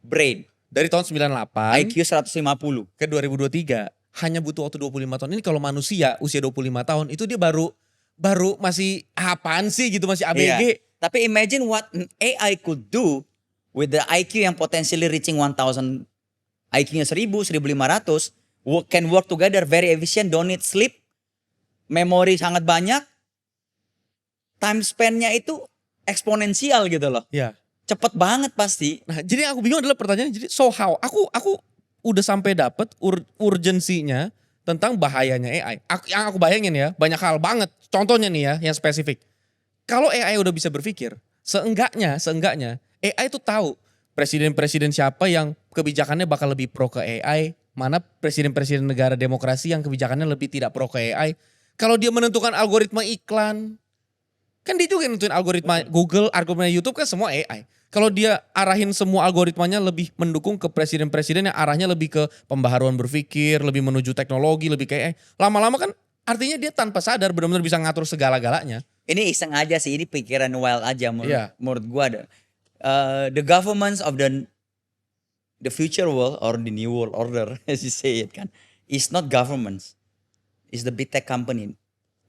S1: brain.
S3: Dari tahun 98
S1: IQ 150.
S3: ke 2023 hanya butuh waktu 25 tahun. Ini kalau manusia usia 25 tahun itu dia baru masih apaan sih gitu, masih ABG.
S1: Iya. Tapi imagine what an AI could do with the IQ yang potentially reaching 1000, IQ-nya 1000, 1500, can work together very efficient, don't need sleep, memori sangat banyak, time span-nya itu eksponensial gitu loh.
S3: Ya.
S1: Cepet banget pasti.
S3: Nah, jadi yang aku bingung adalah pertanyaan, jadi so how? Aku udah sampai dapat urgensinya tentang bahayanya AI. Yang aku bayangin ya, banyak hal banget. Contohnya nih ya, yang spesifik. Kalau AI udah bisa berpikir, seenggaknya AI itu tahu presiden-presiden siapa yang kebijakannya bakal lebih pro ke AI, mana presiden-presiden negara demokrasi yang kebijakannya lebih tidak pro ke AI. Kalau dia menentukan algoritma iklan, kan dia juga yang nentuin algoritma Google, algoritma YouTube kan semua AI. Kalau dia arahin semua algoritmanya lebih mendukung ke presiden-presiden yang arahnya lebih ke pembaharuan berpikir, lebih menuju teknologi, lebih ke AI. Lama-lama kan artinya dia tanpa sadar benar-benar bisa ngatur segala-galanya.
S1: Ini iseng aja sih, ini pikiran wild aja
S3: Iya.
S1: menurut gua. The governments of the future world or the new world order as you say it kan, is not governments, is the big tech company,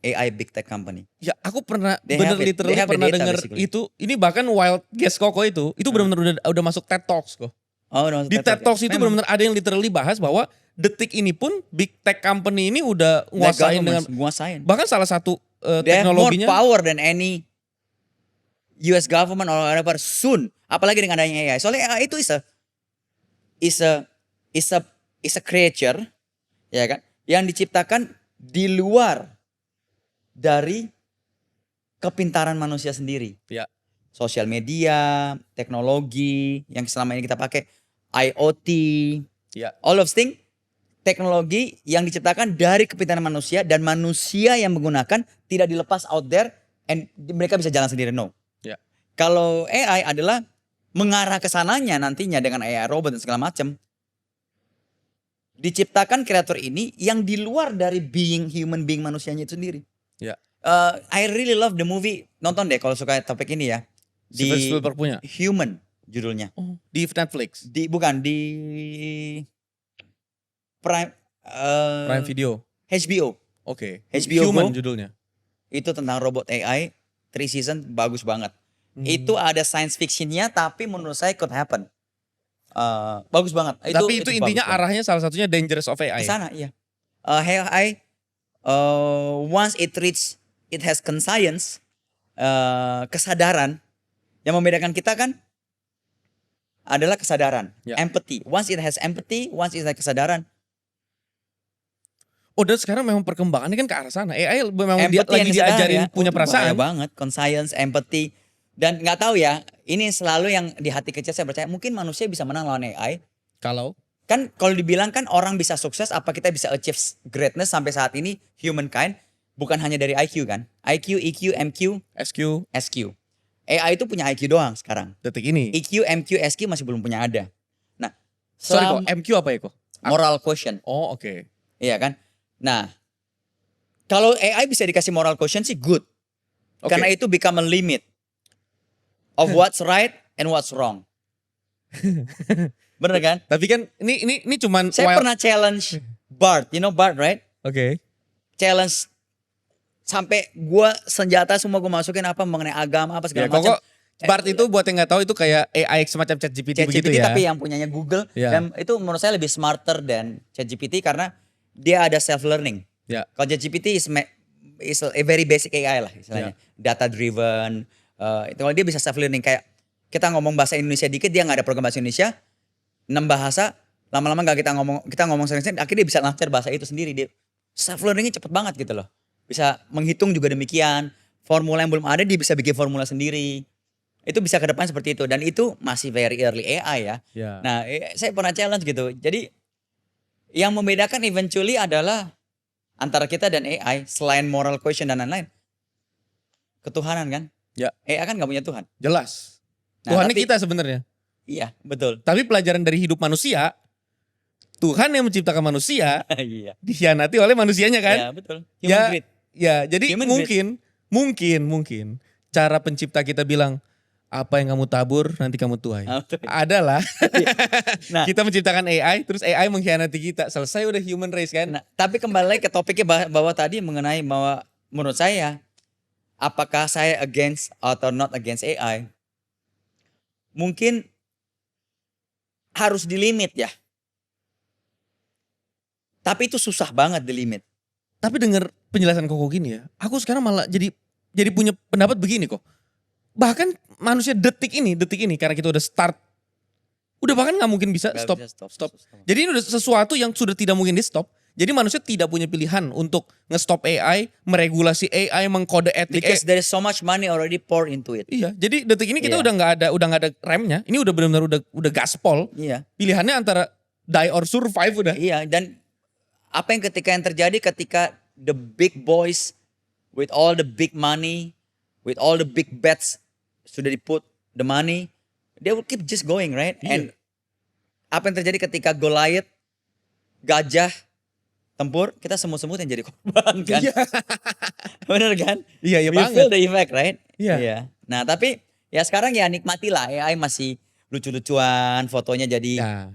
S1: AI big tech company.
S3: Ya aku pernah
S1: They
S3: bener
S1: have it.
S3: literally
S1: They have the
S3: pernah
S1: data,
S3: denger
S1: basically.
S3: itu. Ini bahkan Wild Guess Koko itu benar-benar udah masuk TED Talks kok.
S1: Oh no,
S3: Di TED Talks itu
S1: memang.
S3: benar-benar ada yang literally bahas bahwa detik ini pun big tech company ini udah
S1: The
S3: nguasain dengan,
S1: governments nguasain.
S3: bahkan salah satu
S1: They have more
S3: teknologinya.
S1: power than any US government or whatever soon. Apalagi dengan adanya AI. Soalnya AI itu is a creature, ya kan, yang diciptakan di luar dari kepintaran manusia sendiri.
S3: Ya.
S1: Sosial media, teknologi yang selama ini kita pakai, IoT,
S3: Ya.
S1: all of things, teknologi yang diciptakan dari kepintaran manusia dan manusia yang menggunakan tidak dilepas out there and mereka bisa jalan sendiri. No.
S3: Ya.
S1: Kalau AI adalah mengarah ke sananya nantinya dengan AI robot dan segala macam. Diciptakan kreator ini yang di luar dari human being manusianya itu sendiri.
S3: Ya.
S1: I really love the movie. Nonton deh kalau suka topik ini ya.
S3: Steven Spielberg punya.
S1: Human judulnya.
S3: Oh, di Netflix.
S1: Bukan di Prime
S3: Prime Video.
S1: HBO.
S3: Oke.
S1: HBO
S3: Human
S1: Go.
S3: judulnya.
S1: Itu tentang robot AI 3 season bagus banget. Itu ada science fictionnya tapi menurut saya could happen. Bagus banget.
S3: Tapi itu intinya
S1: bagus banget.
S3: arahnya salah satunya Dangerous of AI.
S1: Ke sana, iya. AI once it has conscience, kesadaran, yang membedakan kita kan adalah kesadaran,
S3: Ya.
S1: empathy. Once it has empathy, once it has kesadaran,
S3: Oh, dan sekarang memang perkembangannya kan ke arah sana. AI memang
S1: empathy
S3: dia lagi
S1: yang kesadaran
S3: diajarin
S1: ya.
S3: punya
S1: Itu bahaya
S3: perasaan.
S1: banget, conscience, empathy. Dan nggak tahu ya, ini selalu yang di hati kecil saya percaya mungkin manusia bisa menang lawan AI.
S3: Kalau
S1: Kan kalau dibilang kan orang bisa sukses, apa kita bisa achieve greatness sampai saat ini humankind bukan hanya dari IQ kan? IQ, EQ, MQ,
S3: SQ
S1: SQ. AI itu punya IQ doang sekarang.
S3: detik ini.
S1: EQ, MQ, SQ masih belum punya ada. Nah,
S3: Sorry kok,
S1: selam-
S3: MQ apa ya kok?
S1: moral quotient,
S3: Oh, oke.
S1: iya kan? Nah, kalau AI bisa dikasih moral quotient sih good.
S3: Oke.
S1: Karena itu become a limit of what's right and what's wrong. Bener kan?
S3: Tapi kan ini cuman
S1: Saya pernah challenge Bart, you know Bart right?
S3: Oke.
S1: Challenge sampai gua senjata semua gua masukin apa mengenai agama apa
S3: Ya,
S1: segala macam.
S3: kok Bart itu buat yang nggak tahu itu kayak AI semacam ChatGPT begitu
S1: ChatGPT
S3: ya.
S1: tapi yang punyanya Google
S3: Ya.
S1: dan itu menurut saya lebih smarter dan ChatGPT karena dia ada self learning.
S3: Ya.
S1: Kalau ChatGPT is a very basic AI lah istilahnya, data driven. Itu kalau dia bisa self learning kayak kita ngomong bahasa Indonesia dikit dia nggak ada program bahasa Indonesia, 6 bahasa lama-lama nggak kita ngomong sering-sering akhirnya dia bisa lancar bahasa itu sendiri, dia self learningnya cepet banget gitu loh, bisa menghitung juga demikian, formula yang belum ada dia bisa bikin formula sendiri, itu bisa ke depan seperti itu dan itu masih very early AI ya.
S3: Ya.
S1: Nah saya pernah challenge gitu, jadi yang membedakan eventually adalah antara kita dan AI selain moral question dan lain-lain, ketuhanan kan.
S3: Ya.
S1: AI kan gak punya Tuhan.
S3: Jelas.
S1: Nah,
S3: Tuhannya
S1: tapi-
S3: kita sebenarnya.
S1: Iya betul.
S3: Tapi pelajaran dari hidup manusia, Tuhan yang menciptakan manusia
S1: Iya.
S3: dikhianati oleh manusianya kan?
S1: Iya betul.
S3: Ya,
S1: Human greed.
S3: Ya, jadi
S1: Human
S3: mungkin cara pencipta kita bilang apa yang kamu tabur nanti kamu tuai.
S1: Ah, betul.
S3: Adalah
S1: Nah.
S3: kita menciptakan AI terus AI mengkhianati kita. Selesai udah human race kan?
S1: Nah, tapi kembali lagi ke topiknya bahwa tadi mengenai bahwa menurut saya apakah saya against atau not against AI? Mungkin harus dilimit ya. Tapi itu susah banget dilimit.
S3: Tapi dengar penjelasan Koko gini ya, aku sekarang malah jadi punya pendapat begini kok. bahkan manusia detik ini karena kita udah start, udah bahkan nggak mungkin bisa
S1: Nggak
S3: stop.
S1: bisa
S3: Stop. Jadi ini udah sesuatu yang sudah tidak mungkin di stop. Jadi manusia tidak punya pilihan untuk nge-stop AI, meregulasi AI, mengkode etik.
S1: Because there is so much money already poured into it.
S3: Iya, jadi detik ini kita
S1: Iya.
S3: udah nggak ada remnya. Ini udah benar-benar udah gaspol.
S1: Iya.
S3: Pilihannya antara die or survive udah.
S1: Iya, dan apa yang terjadi ketika the big boys with all the big money, with all the big bets sudah put the money, they will keep just going, right?
S3: Iya.
S1: And apa yang terjadi ketika Goliath, gajah, tempur, kita semut-semut yang jadi korban kan?
S3: Iya.
S1: Bener kan?
S3: Iya, iya
S1: You
S3: banget.
S1: feel the effect, right?
S3: Iya.
S1: Nah, tapi ya sekarang ya nikmatilah, AI masih lucu-lucuan, fotonya jadi
S3: Ya,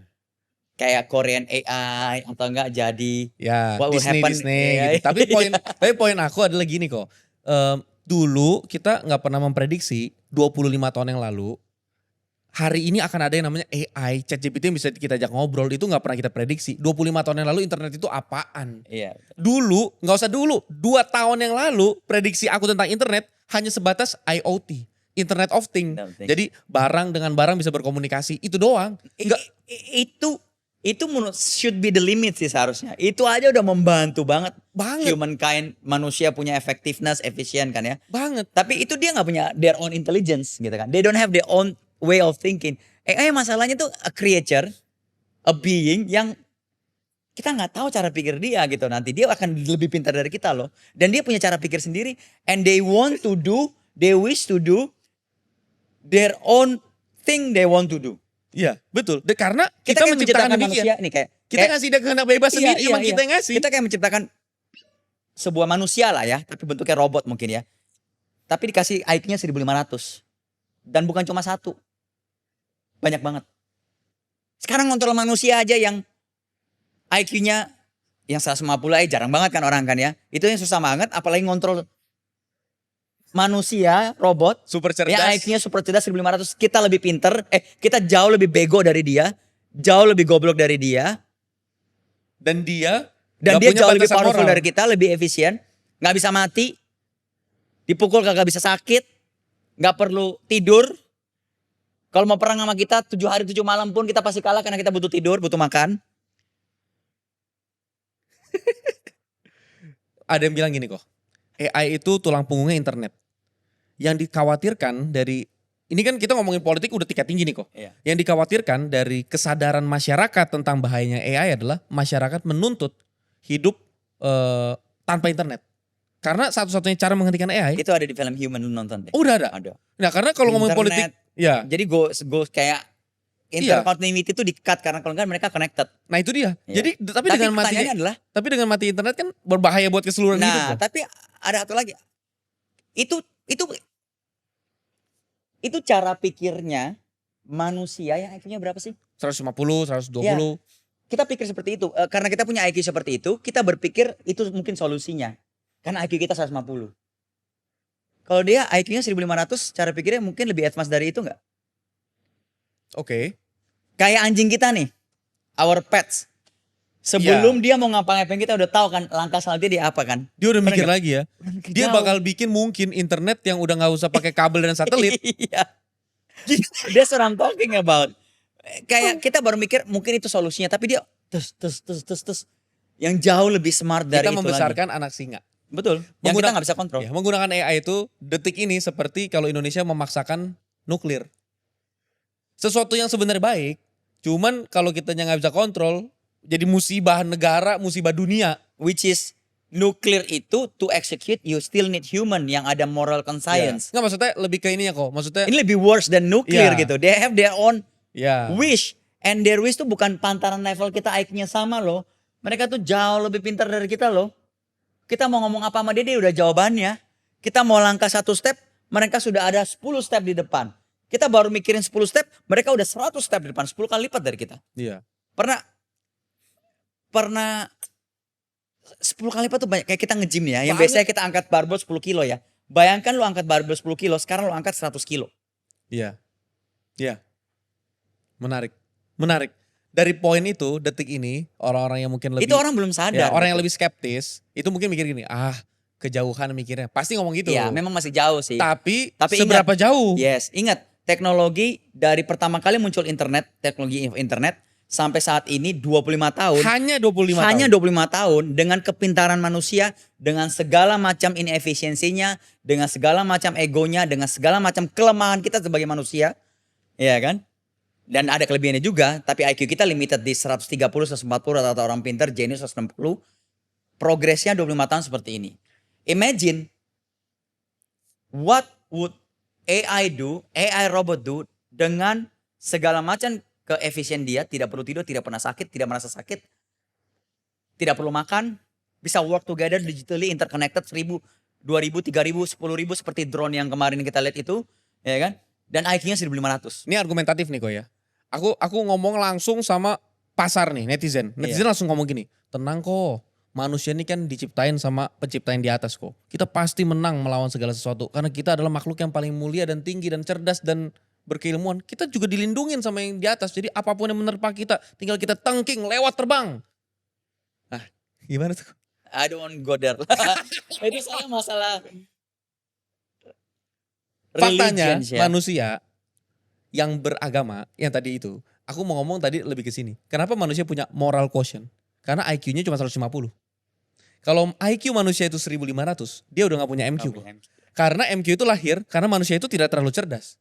S1: kayak Korean AI atau enggak jadi
S3: ya
S1: what will
S3: Disney
S1: happen.
S3: gitu.
S1: Iya.
S3: Tapi poin aku adalah gini kok. Dulu kita nggak pernah memprediksi 25 tahun yang lalu hari ini akan ada yang namanya AI, ChatGPT yang bisa kita ajak ngobrol, itu nggak pernah kita prediksi. 25 tahun yang lalu internet itu apaan?
S1: Iya.
S3: Dulu, nggak usah dulu, 2 tahun yang lalu prediksi aku tentang internet hanya sebatas IoT, Internet of Things. Jadi barang dengan barang bisa berkomunikasi, itu doang. Nggak,
S1: Itu should be the limit sih seharusnya. Itu aja udah membantu banget
S3: banget,
S1: humankind, manusia punya effectiveness, efisien kan ya.
S3: banget.
S1: Tapi itu dia nggak punya their own intelligence gitu kan. They don't have their own way of thinking. AI masalahnya tuh a creature, a being yang kita nggak tahu cara pikir dia gitu. Nanti dia akan lebih pintar dari kita loh. Dan dia punya cara pikir sendiri. And they wish to do their own thing they want to do.
S3: Iya, betul. Karena
S1: Kita
S3: kita
S1: kayak
S3: menciptakan
S1: menciptakan
S3: demikian.
S1: manusia nih kayak
S3: Kita ngasih dia kehendak bebas
S1: Iya,
S3: sendiri,
S1: iya,
S3: emang
S1: iya.
S3: kita yang ngasih.
S1: Kita kayak menciptakan sebuah manusia lah ya, tapi bentuknya robot mungkin ya. Tapi dikasih IQ-nya 1500. Dan bukan cuma satu. Banyak banget. Sekarang kontrol manusia aja yang IQ-nya yang 150 aja jarang banget kan orang kan ya. Itu yang susah banget, apalagi ngontrol manusia, robot.
S3: Super
S1: Yang
S3: cerdas.
S1: IQ-nya super cerdas 1500. Kita lebih pinter, kita jauh lebih bego dari dia. Jauh lebih goblok dari dia.
S3: Dan dia
S1: Dan
S3: nggak
S1: dia
S3: punya
S1: jauh lebih
S3: batasan
S1: powerful
S3: moral.
S1: dari kita, lebih efisien. Gak bisa mati. Dipukul kagak bisa sakit. Gak perlu tidur. Kalau mau perang sama kita 7 hari 7 malam pun kita pasti kalah karena kita butuh tidur, butuh makan.
S3: Ada yang bilang gini kok. AI itu tulang punggungnya internet. Yang dikhawatirkan dari, ini kan kita ngomongin politik udah tingkat tinggi nih kok.
S1: Iya.
S3: Yang dikhawatirkan dari kesadaran masyarakat tentang bahayanya AI adalah masyarakat menuntut hidup tanpa internet. Karena satu-satunya cara menghentikan AI,
S1: Itu ada di film Human, lu nonton deh.
S3: udah ada.
S1: Ada.
S3: Nah karena kalau ngomongin
S1: Internet.
S3: politik, ya.
S1: Jadi go kayak intercontinuity itu di-cut karena kalau enggak mereka connected.
S3: Nah itu dia.
S1: Iya.
S3: Jadi tapi
S1: Pertanyaannya adalah,
S3: tapi dengan mati internet kan berbahaya buat keseluruhan hidup.
S1: nah
S3: kok.
S1: tapi ada satu lagi. Itu cara pikirnya manusia yang IQ-nya berapa sih?
S3: 150, 120.
S1: Ya. Kita pikir seperti itu. Karena kita punya IQ seperti itu, kita berpikir itu mungkin solusinya. Karena IQ kita 150. Kalau dia IQ-nya 1500, cara pikirnya mungkin lebih advance dari itu enggak?
S3: Oke.
S1: Kayak anjing kita nih, our pets. Sebelum dia mau ngapa-ngapain kita udah tahu kan langkah selanjutnya dia apa kan?
S3: Dia udah
S1: Bener
S3: mikir
S1: nggak?
S3: lagi ya.
S1: Mikir
S3: Dia
S1: jauh.
S3: bakal bikin mungkin internet yang udah nggak usah pakai kabel dan satelit.
S1: Iya. That's what I'm talking about. Kayak kita baru mikir mungkin itu solusinya, tapi dia terus yang jauh lebih smart dari
S3: Kita
S1: itu
S3: membesarkan anak singa.
S1: lagi. Betul. Yang kita nggak bisa kontrol.
S3: Ya, menggunakan AI itu detik ini seperti kalau Indonesia memaksakan nuklir. Sesuatu yang sebenarnya baik, cuman kalau kita nggak bisa kontrol, jadi musibah negara, musibah dunia.
S1: Which is nuklir itu to execute you still need human yang ada moral conscience.
S3: Nggak, maksudnya lebih ke ininya kok. Maksudnya
S1: Ini lebih worse than nuklir
S3: Ya.
S1: gitu. They have their own
S3: ya.
S1: wish. And their wish tuh bukan pantaran level kita IQ-nya sama loh. Mereka tuh jauh lebih pintar dari kita loh. Kita mau ngomong apa sama dia udah jawabannya. Kita mau langkah 1 step, mereka sudah ada 10 step di depan. Kita baru mikirin 10 step, mereka udah 100 step di depan. 10 kali lipat dari kita.
S3: Iya.
S1: Pernah 10 kali lipat tuh banyak. Kayak kita nge-gym nih ya. Yang
S3: Banget.
S1: biasanya kita angkat barbel 10 kilo ya. Bayangkan lu angkat barbel 10 kilo, sekarang lu angkat 100 kilo.
S3: Iya. Iya. Menarik. Menarik. Dari poin itu, detik ini, orang-orang yang mungkin lebih...
S1: Itu orang belum sadar.
S3: Ya, orang yang
S1: gitu.
S3: lebih skeptis, itu mungkin mikir gini, kejauhan mikirnya. Pasti ngomong gitu.
S1: Iya, memang masih jauh sih.
S3: Tapi
S1: Tapi
S3: seberapa jauh?
S1: Yes, ingat teknologi dari pertama kali muncul internet, teknologi internet sampai saat ini 25 tahun.
S3: Hanya 25
S1: Hanya
S3: tahun.
S1: 25 tahun dengan kepintaran manusia, dengan segala macam inefisiensinya, dengan segala macam egonya, dengan segala macam kelemahan kita sebagai manusia. Iya kan? Dan ada kelebihannya juga, tapi IQ kita limited di 130, 140 rata-rata orang pintar, jenius 160. Progresnya 25 tahun seperti ini. Imagine what would AI do, AI robot do dengan segala macam keefisien dia, tidak perlu tidur, tidak pernah sakit, tidak merasa sakit, tidak perlu makan, bisa work together digitally interconnected 1000, 2000, 3000, 10.000 seperti drone yang kemarin kita lihat itu, ya kan? Dan IQ-nya 1500.
S3: Ini argumentatif nih kok ya. Aku ngomong langsung sama pasar nih, netizen. Netizen langsung ngomong gini, tenang kok. Manusia ini kan diciptain sama pencipta yang di atas kok. Kita pasti menang melawan segala sesuatu. Karena kita adalah makhluk yang paling mulia dan tinggi dan cerdas dan berkeilmuan. Kita juga dilindungin sama yang di atas. Jadi apapun yang menerpa kita, tinggal kita tengking lewat terbang. Nah, gimana tuh?
S1: I don't want go there. Itu saya masalah
S3: Faktanya
S1: religions ya.
S3: manusia yang beragama, yang tadi itu. Aku mau ngomong tadi lebih ke sini. Kenapa manusia punya moral quotient? Karena IQ-nya cuma 150. Kalau IQ manusia itu 1500, dia udah gak punya MQ. Karena MQ itu lahir karena manusia itu tidak terlalu cerdas.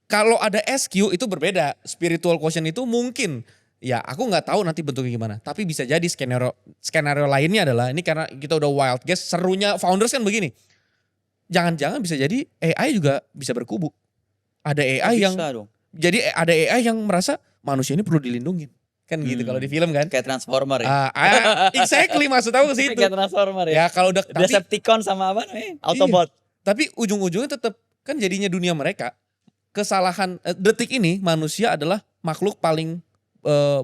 S3: Kalau ada SQ itu berbeda. Spiritual quotient itu mungkin, ya aku nggak tahu nanti bentuknya gimana. Tapi bisa jadi skenario lainnya adalah, ini karena kita udah wild guess, serunya founders kan begini. Jangan-jangan bisa jadi AI juga bisa berkubu. Ada AI yang,
S1: Bisa dong.
S3: jadi ada AI yang merasa manusia ini perlu dilindungin. Kan gitu kalau di film kan.
S1: Kayak Transformer ya.
S3: Exactly maksud aku ke situ.
S1: Kayak Transformer
S3: Ya
S1: ya.
S3: kalau udah, tapi,
S1: Decepticon sama apa namanya? Autobot.
S3: tapi ujung-ujungnya tetap kan jadinya dunia mereka. Kesalahan detik ini manusia adalah makhluk paling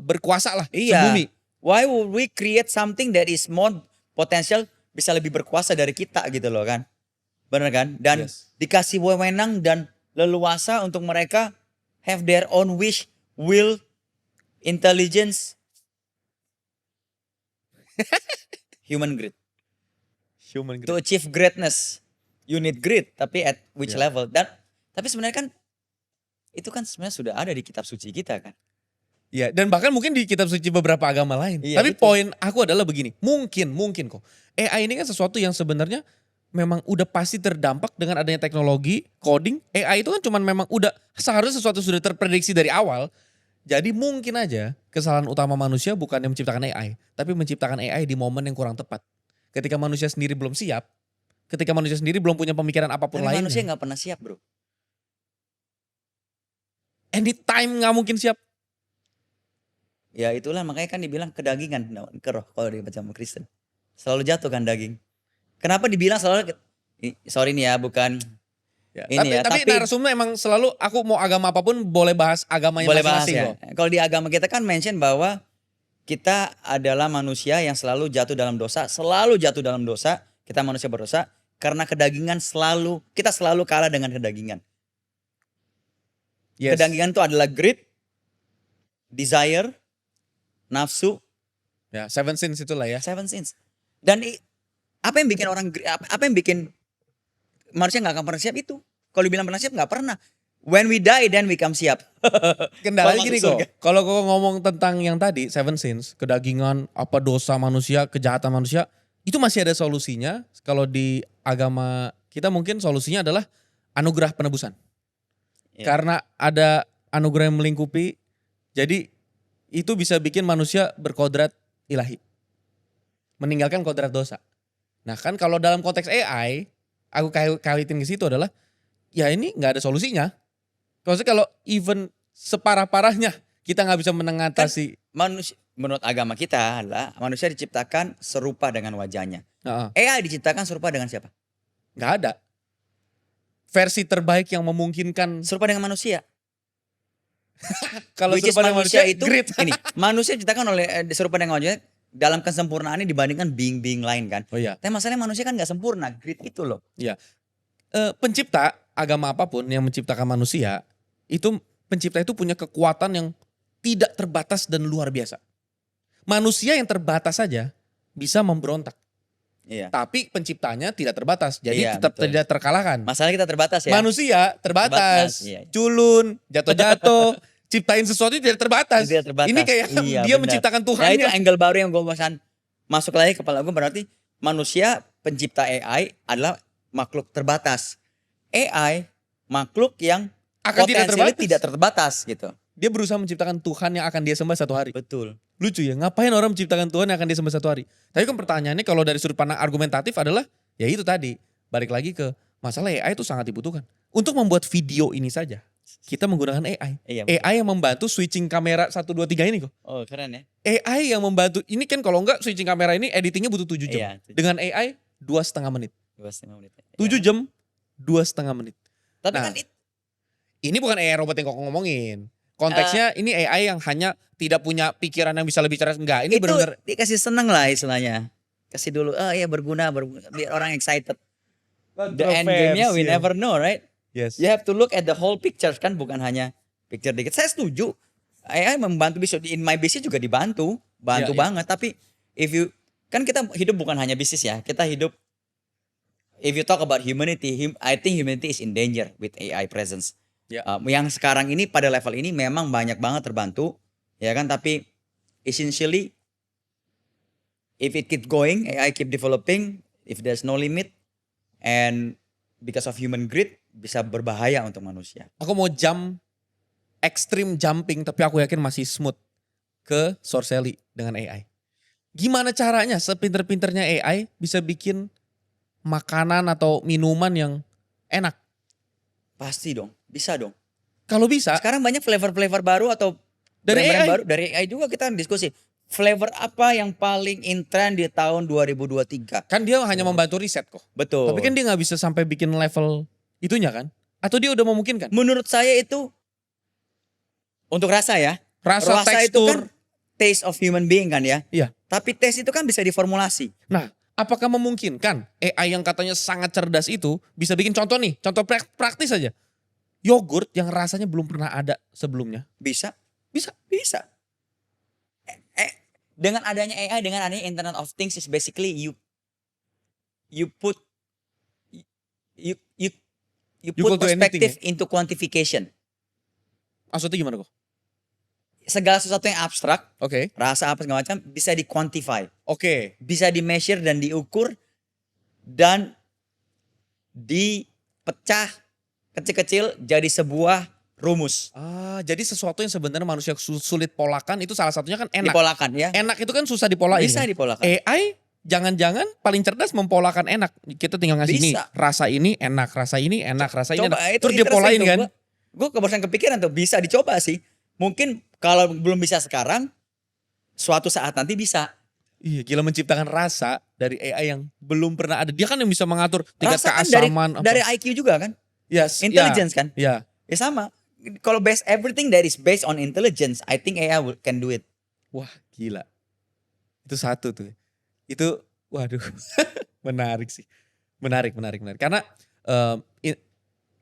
S3: berkuasa lah sebumi.
S1: Why would we create something that is more potential, bisa lebih berkuasa dari kita gitu loh kan. Bener kan? Dan
S3: Yes.
S1: dikasih wewenang dan leluasa untuk mereka have their own wish, will, intelligence, human greed. To achieve greatness, you need greed, tapi at which
S3: Yeah.
S1: level? Dan tapi sebenarnya kan itu kan sebenarnya sudah ada di kitab suci kita kan.
S3: Ya, dan bahkan mungkin di kitab suci beberapa agama lain.
S1: Iya,
S3: Tapi
S1: betul.
S3: poin aku adalah begini, mungkin kok. AI ini kan sesuatu yang sebenarnya memang udah pasti terdampak dengan adanya teknologi, coding. AI itu kan cuman memang udah seharusnya sesuatu sudah terprediksi dari awal. Jadi mungkin aja kesalahan utama manusia bukan yang menciptakan AI, tapi menciptakan AI di momen yang kurang tepat. Ketika manusia sendiri belum siap, ketika manusia sendiri belum punya pemikiran apapun
S1: Tapi
S3: lainnya.
S1: manusia nggak pernah siap bro.
S3: Anytime nggak mungkin siap.
S1: Ya itulah makanya kan dibilang kedagingan ke roh kalau dibaca sama Kristen. Selalu jatuh kan daging. Kenapa dibilang selalu sorry nih ya bukan
S3: Ya,
S1: ini
S3: tapi
S1: tapi
S3: narasumnya emang selalu aku mau agama apapun boleh bahas agamanya
S1: boleh bahas
S3: masing-masing
S1: ya.
S3: kok.
S1: Kalau di agama kita kan mention bahwa kita adalah manusia yang selalu jatuh dalam dosa, kita manusia berdosa karena kedagingan kita selalu kalah dengan kedagingan.
S3: Yes.
S1: Kedagingan itu adalah greed, desire, nafsu,
S3: Ya, seven sins itulah ya.
S1: seven sins. Dan apa yang bikin apa yang bikin manusia nggak akan pernah siap itu? Kalau dibilang pernah siap nggak pernah. When we die then we come siap.
S3: Kendalanya
S1: Kalau
S3: gini
S1: masuk
S3: kok.
S1: surga.
S3: Kalau kau ngomong tentang yang tadi seven sins, kedagingan, apa dosa manusia, kejahatan manusia, itu masih ada solusinya. Kalau di agama kita mungkin solusinya adalah anugerah penebusan.
S1: Ya.
S3: Karena ada anugerah yang melingkupi, jadi itu bisa bikin manusia berkodrat ilahi. Meninggalkan kodrat dosa. Nah kan kalau dalam konteks AI, aku kaitin ke situ adalah, ya ini nggak ada solusinya. Maksudnya kalau even separah-parahnya kita nggak bisa mengatasi.
S1: Manusia menurut agama kita adalah manusia diciptakan serupa dengan wajahnya.
S3: Heeh.
S1: AI diciptakan serupa dengan siapa?
S3: Nggak ada. Versi terbaik yang memungkinkan.
S1: Serupa dengan manusia.
S3: Kalau
S1: Which is
S3: serupa dengan
S1: manusia
S3: manusia
S1: itu
S3: great.
S1: ini manusia diciptakan oleh serupa dengan wajahnya dalam kesempurnaannya dibandingkan being lain kan.
S3: Oh iya.
S1: Tapi masalahnya manusia kan nggak sempurna, great itu loh.
S3: Pencipta agama apapun yang menciptakan manusia, itu pencipta itu punya kekuatan yang tidak terbatas dan luar biasa. Manusia yang terbatas saja bisa memberontak.
S1: Iya.
S3: Tapi penciptanya tidak terbatas. Jadi
S1: Iya,
S3: tetap
S1: betul.
S3: tidak terkalahkan.
S1: Masalah kita terbatas ya.
S3: Manusia terbatas.
S1: Terbatas, iya.
S3: Culun, jatuh-jatuh, ciptain sesuatu tidak terbatas.
S1: Tidak terbatas.
S3: Ini kayak
S1: Iya,
S3: dia
S1: benar.
S3: menciptakan
S1: Nah
S3: Tuhan.
S1: itu angle baru yang gue pesan masuk lagi ke kepala gue, berarti manusia pencipta AI adalah makhluk terbatas. AI makhluk yang
S3: Akan tidak
S1: potensialnya
S3: terbatas.
S1: tidak terbatas gitu.
S3: Dia berusaha menciptakan Tuhan yang akan dia sembah satu hari.
S1: Betul.
S3: Lucu ya, ngapain orang menciptakan Tuhan yang akan dia sembah satu hari? Tapi kan pertanyaannya kalau dari sudut pandang argumentatif adalah, ya itu tadi, balik lagi ke masalah AI itu sangat dibutuhkan. Untuk membuat video ini saja, kita menggunakan AI.
S1: Iya, betul.
S3: AI yang membantu switching kamera 1, 2, 3 ini kok.
S1: Oh keren ya.
S3: AI yang membantu, ini kan kalau enggak switching kamera ini editingnya butuh 7 jam.
S1: Iya.
S3: Dengan AI 2,5 menit.
S1: 2,5 menit.
S3: 7 jam 2,5 menit.
S1: Tapi
S3: Nah,
S1: kan
S3: Ini bukan AI robot yang kok ngomongin. Konteksnya ini AI yang hanya tidak punya pikiran yang bisa lebih cerdas. Enggak, ini
S1: itu
S3: benar-benar
S1: dikasih seneng lah istilahnya. Kasih dulu, iya berguna, biar orang excited. The end game-nya we never know, right?
S3: Yes.
S1: You have to look at the whole picture kan, bukan hanya picture dikit. Saya setuju. AI membantu bisa in my business juga dibantu, bantu
S3: Iya, iya.
S1: banget. Tapi if you kan kita hidup bukan hanya bisnis ya, kita hidup. If you talk about humanity, I think humanity is in danger with AI presence.
S3: Ya.
S1: Yang sekarang ini pada level ini memang banyak banget terbantu, ya kan? Tapi essentially, if it keep going, AI keep developing, if there's no limit, and because of human greed, bisa berbahaya untuk manusia.
S3: Aku mau extreme jumping tapi aku yakin masih smooth ke Sorcelli dengan AI. Gimana caranya sepinter-pinternya AI bisa bikin makanan atau minuman yang enak?
S1: Pasti dong, bisa dong.
S3: Kalau bisa,
S1: Sekarang banyak flavor-flavor baru atau
S3: Dari
S1: brand-brand
S3: AI.
S1: baru dari AI juga kita diskusi. Flavor apa yang paling in trend di tahun 2023?
S3: kan dia hanya membantu riset kok.
S1: Betul.
S3: Tapi kan dia nggak bisa sampai bikin level itunya kan? Atau dia udah memungkinkan?
S1: menurut saya itu untuk rasa ya.
S3: Rasa,
S1: itu
S3: tekstur.
S1: kan taste of human being kan ya.
S3: Iya.
S1: Tapi taste itu kan bisa diformulasi.
S3: Nah, apakah memungkinkan AI yang katanya sangat cerdas itu bisa bikin contoh nih, contoh praktis aja. Yogurt yang rasanya belum pernah ada sebelumnya.
S1: Bisa.
S3: Bisa.
S1: Bisa. Dengan adanya AI, dengan adanya Internet of Things is basically you put you
S3: You
S1: put
S3: could do anything,
S1: perspective into quantification.
S3: Maksudnya gimana kok?
S1: Segala sesuatu yang abstrak,
S3: Oke.
S1: rasa apa segala macam bisa di-quantify,
S3: Oke.
S1: bisa di-measure dan diukur dan dipecah kecil-kecil jadi sebuah rumus.
S3: Jadi sesuatu yang sebenarnya manusia sulit polakan itu salah satunya kan enak.
S1: Dipolakan ya.
S3: Enak itu kan susah dipolain.
S1: Bisa
S3: ya?
S1: dipolakan.
S3: AI jangan-jangan paling cerdas mempolakan enak. Kita tinggal ngasih nih,
S1: Bisa.
S3: rasa ini enak, rasa ini enak, rasa ini
S1: Coba
S3: enak.
S1: itu
S3: Terus dia polain
S1: interesting
S3: kan.
S1: tuh. Gue kebarusan kepikiran tuh bisa dicoba sih. Mungkin kalau belum bisa sekarang, suatu saat nanti bisa.
S3: Iya, gila menciptakan rasa dari AI yang belum pernah ada. Dia kan yang bisa mengatur tingkat
S1: Rasa kan
S3: keasaman.
S1: dari IQ juga kan,
S3: Yes,
S1: intelligence kan.
S3: Ya.
S1: Ya sama. Kalau everything that is based on intelligence, I think AI can do it.
S3: Wah, gila. Itu satu tuh. Itu, waduh, menarik sih. Menarik. Karena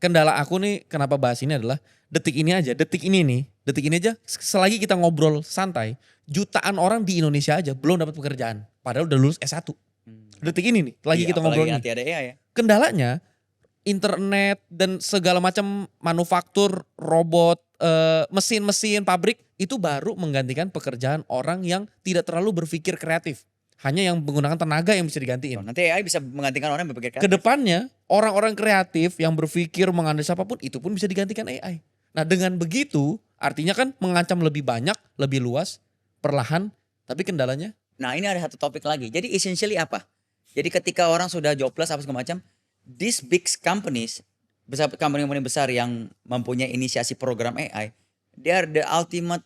S3: kendala aku nih kenapa bahas ini adalah detik ini aja selagi kita ngobrol santai, jutaan orang di Indonesia aja belum dapat pekerjaan. Padahal udah lulus S1. Detik ini nih, lagi
S1: Iya,
S3: kita ngobrol
S1: apalagi
S3: nih.
S1: nanti ada AI ya.
S3: Kendalanya internet dan segala macam manufaktur, robot, mesin-mesin pabrik itu baru menggantikan pekerjaan orang yang tidak terlalu berpikir kreatif. Hanya yang menggunakan tenaga yang bisa digantiin.
S1: Nanti AI bisa menggantikan orang yang berpikir kreatif.
S3: Kedepannya orang-orang kreatif yang berpikir menganalisa apapun itu pun bisa digantikan AI. Nah dengan begitu artinya kan mengancam lebih banyak, lebih luas, perlahan. Tapi kendalanya?
S1: Nah ini ada satu topik lagi. Jadi essentially apa? Jadi ketika orang sudah jobless apa segala macam, these big companies, company besar yang mempunyai inisiasi program AI, they are the ultimate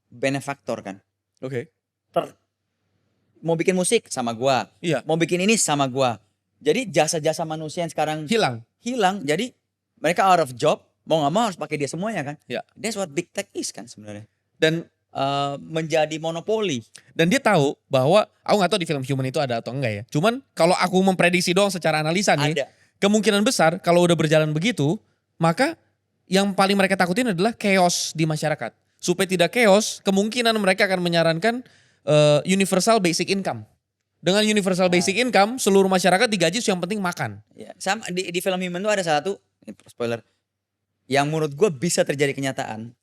S1: benefactor kan.
S3: Oke.
S1: Mau bikin musik sama gua,
S3: Iya.
S1: mau bikin ini sama gua. Jadi jasa-jasa manusia yang sekarang
S3: Hilang.
S1: jadi mereka out of job, mau nggak mau harus pakai dia semuanya kan.
S3: Ya.
S1: That's what big tech is kan sebenarnya.
S3: Dan
S1: Menjadi monopoli.
S3: dia tahu bahwa, aku gak tahu di film Human itu ada atau enggak ya. Cuman kalau aku memprediksi doang secara analisa nih.
S1: Ada.
S3: Kemungkinan besar kalau udah berjalan begitu, maka yang paling mereka takutin adalah chaos di masyarakat. Supaya tidak chaos, kemungkinan mereka akan menyarankan universal basic income. Dengan universal basic income, seluruh masyarakat digaji yang penting makan.
S1: Ya, sama di film Human tuh ada satu, ini spoiler, yang menurut gue bisa terjadi kenyataan.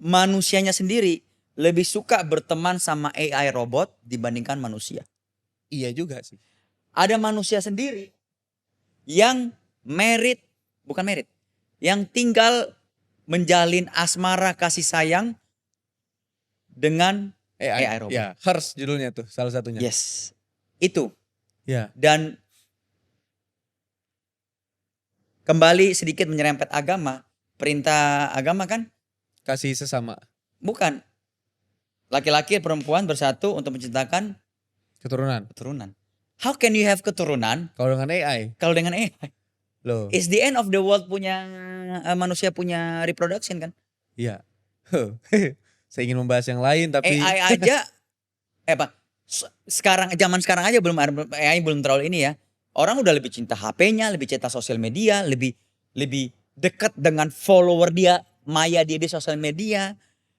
S1: Manusianya sendiri lebih suka berteman sama AI robot dibandingkan manusia.
S3: Iya juga sih.
S1: Ada manusia sendiri yang bukan merit, yang tinggal menjalin asmara kasih sayang dengan AI robot.
S3: Ya, Hers judulnya tuh salah satunya.
S1: Yes, itu.
S3: Ya.
S1: Dan kembali sedikit menyerempet agama, perintah agama kan
S3: Kasih sesama
S1: bukan laki-laki perempuan bersatu untuk menciptakan
S3: keturunan.
S1: keturunan. How can you have keturunan
S3: Kalau dengan AI,
S1: kalau dengan AI?
S3: loh.
S1: It's the end of the world manusia punya reproduction kan?
S3: Iya. Saya ingin membahas yang lain tapi
S1: AI aja zaman sekarang aja belum ada AI belum terlalu ini ya. Orang udah lebih cinta HP-nya, lebih cinta sosial media, lebih dekat dengan follower dia, maya dia di sosial media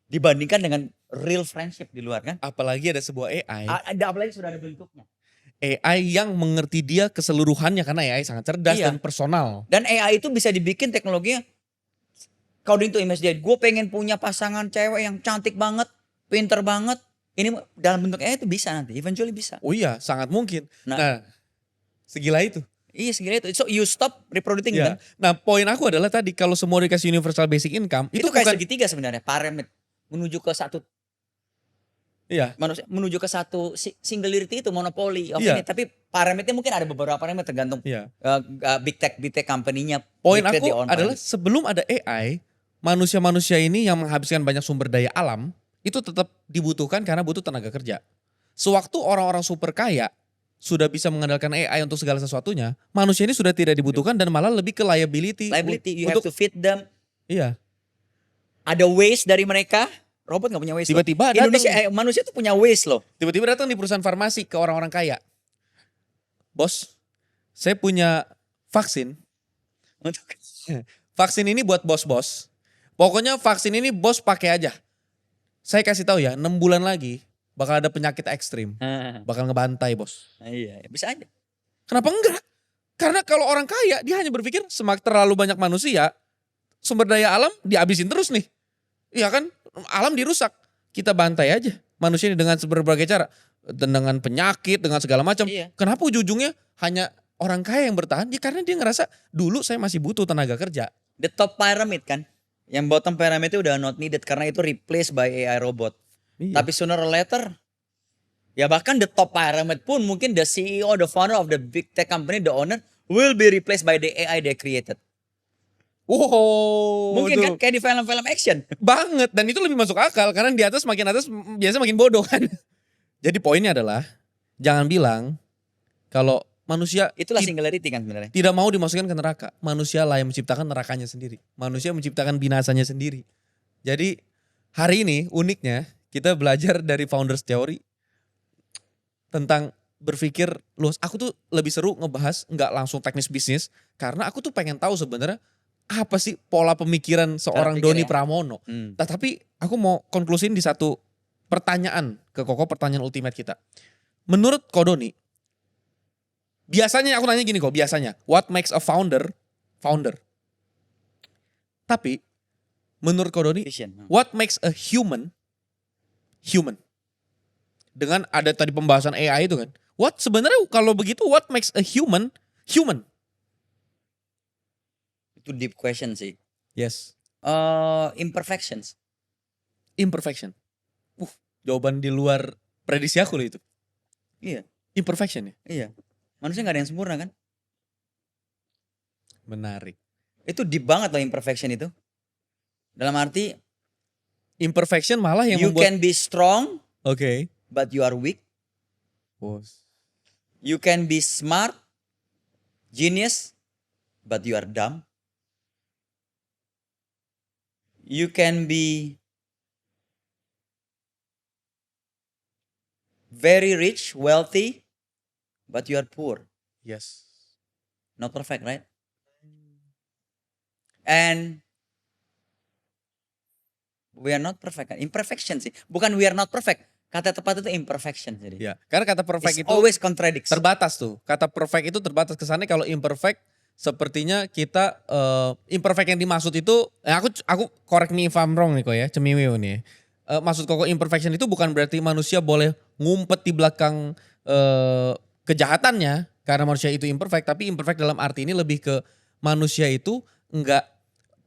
S1: dibandingkan dengan real friendship di luar kan?
S3: apalagi ada sebuah AI.
S1: Ada apalagi sudah ada bentuknya.
S3: AI yang mengerti dia keseluruhannya karena AI sangat cerdas
S1: Iya.
S3: dan personal.
S1: Dan AI itu bisa dibikin teknologinya. According to image dia, gue pengen punya pasangan cewek yang cantik banget, pinter banget. Ini dalam bentuk AI itu bisa nanti, eventually bisa.
S3: Oh iya, sangat mungkin.
S1: Nah.
S3: Nah, segila itu.
S1: Iya segala itu. So you stop reproducing
S3: Ya.
S1: kan?
S3: Nah, poin aku adalah tadi kalau semua dikasih universal basic income
S1: Itu
S3: itu
S1: kayak
S3: bukan
S1: segitiga sebenarnya, pyramid menuju ke satu
S3: iya.
S1: manusia menuju ke satu singularity itu monopoli of
S3: Iya.
S1: ini. Tapi pyramidnya mungkin ada beberapa pyramid tergantung
S3: Iya.
S1: big tech company-nya.
S3: Poin
S1: dictate
S3: aku
S1: their own
S3: adalah
S1: pyramid.
S3: sebelum ada AI, manusia-manusia ini yang menghabiskan banyak sumber daya alam itu tetap dibutuhkan karena butuh tenaga kerja. Sewaktu orang-orang super kaya sudah bisa mengandalkan AI untuk segala sesuatunya, manusia ini sudah tidak dibutuhkan dan malah lebih ke liability.
S1: You have to feed them.
S3: Iya.
S1: Ada waste dari mereka. Robot nggak punya waste.
S3: Tiba-tiba
S1: loh. Indonesia manusia tuh punya waste loh.
S3: Tiba-tiba datang di perusahaan farmasi ke orang-orang kaya. Bos, saya punya vaksin. Vaksin ini buat bos-bos. Pokoknya vaksin ini bos pakai aja. Saya kasih tahu ya, 6 bulan lagi bakal ada penyakit ekstrim. Bakal ngebantai bos.
S1: Iya, bisa aja.
S3: Kenapa enggak? Karena kalau orang kaya dia hanya berpikir semakin terlalu banyak manusia, sumber daya alam dihabisin terus nih. Iya kan? Alam dirusak. Kita bantai aja manusia ini dengan berbagai cara. Dengan penyakit, dengan segala macam.
S1: Iya.
S3: Kenapa ujung-ujungnya hanya orang kaya yang bertahan? Ya karena dia ngerasa dulu saya masih butuh tenaga kerja.
S1: The top pyramid kan. Yang bottom pyramid itu udah not needed karena itu replaced by AI robot.
S3: Iya.
S1: Tapi sooner or later, ya bahkan the top pyramid pun mungkin the CEO, the founder of the big tech company, the owner will be replaced by the AI they created.
S3: Wow.
S1: Mungkin
S3: tuh.
S1: kan kayak di film-film action.
S3: Banget. Dan itu lebih masuk akal. Karena di atas makin atas biasanya makin bodoh kan. Jadi poinnya adalah jangan bilang kalau manusia
S1: Itulah singularity kan sebenarnya.
S3: tidak mau dimasukkan ke neraka. Manusia lah yang menciptakan nerakanya sendiri. Manusia menciptakan binasanya sendiri. Jadi hari ini uniknya kita belajar dari Founders Theory tentang berpikir, loh aku tuh lebih seru ngebahas nggak langsung teknis bisnis. Karena aku tuh pengen tahu sebenarnya apa sih pola pemikiran seorang
S1: pikir
S3: Doni
S1: ya.
S3: Pramono. Nah, tapi aku mau konklusin di satu pertanyaan ke Koko, pertanyaan ultimate kita. Menurut Ko Doni, biasanya aku nanya gini kok, biasanya what makes a founder? Tapi menurut Ko Doni,
S1: Vision.
S3: what makes a human? Dengan ada tadi pembahasan AI itu kan. What sebenarnya kalau begitu what makes a human?
S1: Itu deep question sih.
S3: Yes.
S1: Imperfections.
S3: Imperfection. Jawaban di luar prediksi aku loh itu.
S1: Iya.
S3: Imperfection ya.
S1: Iya. Manusia gak ada yang sempurna kan?
S3: Menarik.
S1: Itu deep banget loh imperfection itu. Dalam arti
S3: Imperfection malah yang
S1: you
S3: membuat.
S1: can be strong
S3: Oke.
S1: but you are weak.
S3: Bos.
S1: You can be smart, genius, but you are dumb. You can be very rich, wealthy, but you are poor.
S3: Yes.
S1: Not perfect, right? And we are not perfect. Imperfection sih. Bukan we are not perfect. Kata tepat itu imperfection. Jadi
S3: Ya, karena kata perfect
S1: it's
S3: itu
S1: always contradicts.
S3: terbatas tuh. Kata perfect itu terbatas kesannya, kalau imperfect sepertinya kita imperfect yang dimaksud itu aku correct me if I'm wrong nih kok ya, cemiwiu nih. Maksud kok imperfection itu bukan berarti manusia boleh ngumpet di belakang kejahatannya karena manusia itu imperfect, tapi imperfect dalam arti ini lebih ke manusia itu enggak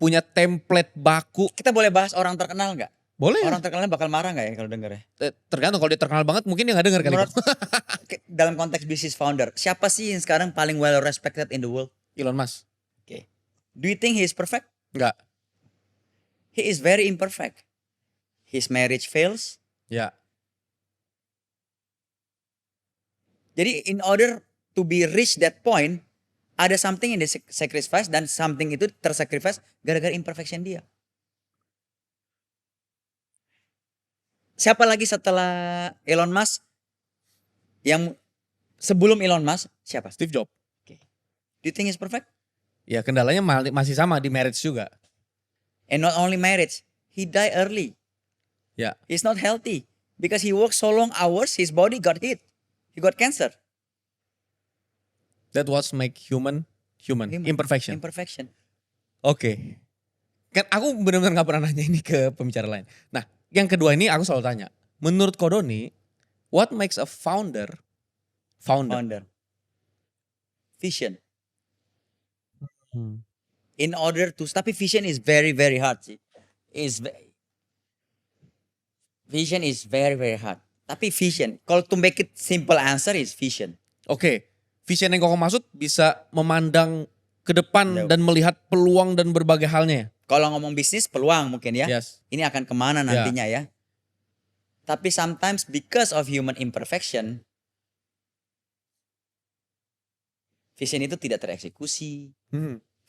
S3: punya template baku.
S1: Kita boleh bahas orang terkenal nggak?
S3: Boleh.
S1: Orang terkenal bakal marah nggak ya kalau denger ya?
S3: Tergantung, kalau dia terkenal banget mungkin dia nggak dengar kali.
S1: Menurut dalam konteks bisnis founder, siapa sih yang sekarang paling well respected in the world?
S3: Elon Musk.
S1: Okay. Do you think he is perfect?
S3: Enggak.
S1: He is very imperfect. His marriage fails.
S3: Ya.
S1: Jadi in order to be reach that point, ada something yang sacrifice dan something itu tersacrifice gara-gara imperfection dia. Siapa lagi setelah Elon Musk? Yang sebelum Elon Musk siapa?
S3: Steve Jobs.
S1: Do you think he's perfect?
S3: Ya kendalanya masih sama di marriage juga.
S1: And not only marriage, he died early.
S3: Ya.
S1: He's not healthy because he worked so long hours, his body got hit. He got cancer.
S3: That was make human. Imperfection.
S1: Imperfection.
S3: Oke. Kan aku benar-benar gak pernah nanya ini ke pembicara lain. Nah, yang kedua ini aku selalu tanya. Menurut Kodoni, what makes a founder?
S1: Founder. Vision. In order to, tapi vision is very very hard sih. Vision is very very hard. Tapi vision, kalau to make it simple answer is vision.
S3: Oke. Vision yang kau maksud bisa memandang ke depan
S1: Ya.
S3: dan melihat peluang dan berbagai halnya.
S1: Kalau ngomong bisnis peluang mungkin ya.
S3: Yes.
S1: Ini akan kemana nantinya ya. Tapi sometimes because of human imperfection, vision itu tidak tereksekusi.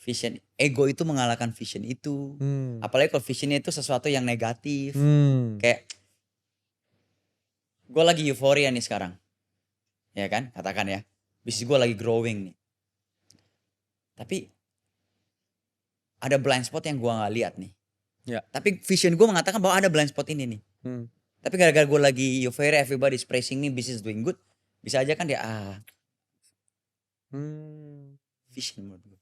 S1: Vision, ego itu mengalahkan vision itu. Apalagi kalau visionnya itu sesuatu yang negatif. Kayak, gue lagi euforia nih sekarang. Ya kan, katakan ya. Bisnis gue lagi growing nih. Tapi, ada blind spot yang gue gak lihat nih.
S3: Ya.
S1: Tapi vision gue mengatakan bahwa ada blind spot ini nih. Tapi gara-gara gue lagi euphoria, everybody's praising me, business doing good. Bisa aja kan dia, vision menurut gue.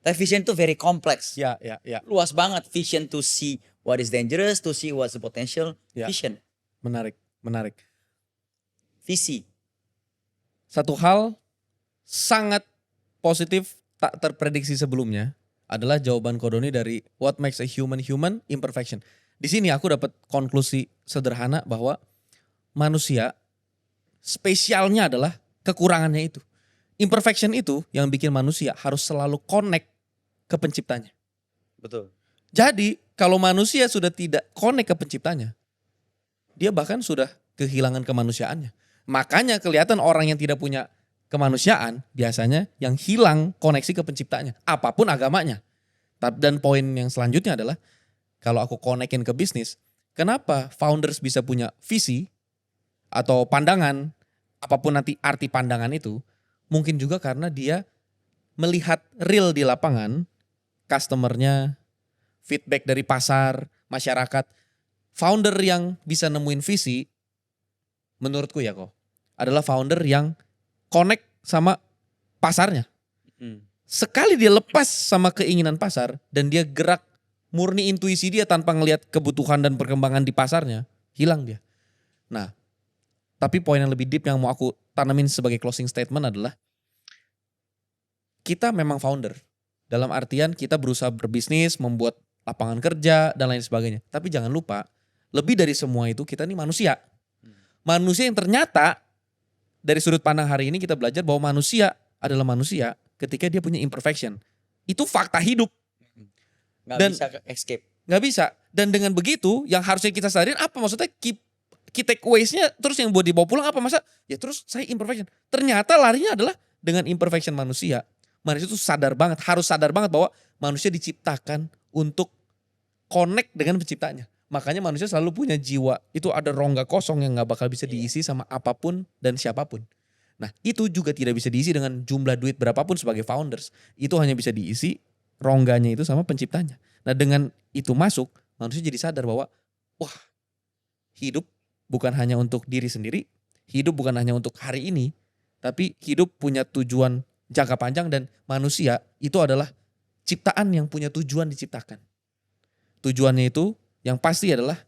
S1: Tapi vision itu very complex.
S3: Ya.
S1: Luas banget vision to see what is dangerous, to see what's the potential.
S3: Ya.
S1: Vision.
S3: Menarik.
S1: Visi.
S3: Satu hal sangat positif tak terprediksi sebelumnya adalah jawaban Kodoni dari what makes a human imperfection. Di sini aku dapat konklusi sederhana bahwa manusia spesialnya adalah kekurangannya itu. Imperfection itu yang bikin manusia harus selalu connect ke penciptanya.
S1: Betul.
S3: Jadi kalau manusia sudah tidak connect ke penciptanya, dia bahkan sudah kehilangan kemanusiaannya. Makanya kelihatan orang yang tidak punya kemanusiaan biasanya yang hilang koneksi ke penciptanya. Apapun agamanya. Dan poin yang selanjutnya adalah kalau aku connectin ke bisnis, kenapa founders bisa punya visi atau pandangan, apapun nanti arti pandangan itu, mungkin juga karena dia melihat real di lapangan, customernya, feedback dari pasar, masyarakat. Founder yang bisa nemuin visi, menurutku ya kok, adalah founder yang connect sama pasarnya. Sekali dia lepas sama keinginan pasar dan dia gerak murni intuisi dia tanpa ngelihat kebutuhan dan perkembangan di pasarnya, hilang dia. Nah, tapi poin yang lebih deep yang mau aku tanamin sebagai closing statement adalah kita memang founder. Dalam artian kita berusaha berbisnis, membuat lapangan kerja dan lain sebagainya. Tapi jangan lupa, lebih dari semua itu kita nih manusia. Manusia yang ternyata dari sudut pandang hari ini kita belajar bahwa manusia adalah manusia ketika dia punya imperfection. Itu fakta hidup.
S1: Gak bisa escape.
S3: Gak bisa. Dan dengan begitu yang harusnya kita sadarin apa maksudnya key takeaways-nya terus yang buat dibawa pulang apa masa? Ya terus saya imperfection. Ternyata larinya adalah dengan imperfection manusia. Manusia itu sadar banget, harus sadar banget bahwa manusia diciptakan untuk connect dengan penciptanya. Makanya manusia selalu punya jiwa. Itu ada rongga kosong yang gak bakal bisa diisi sama apapun dan siapapun. Nah itu juga tidak bisa diisi dengan jumlah duit berapapun sebagai founders. Itu hanya bisa diisi rongganya itu sama penciptanya. Nah dengan itu masuk, manusia jadi sadar bahwa wah hidup bukan hanya untuk diri sendiri, hidup bukan hanya untuk hari ini, tapi hidup punya tujuan jangka panjang dan manusia itu adalah ciptaan yang punya tujuan diciptakan. Tujuannya itu yang pasti adalah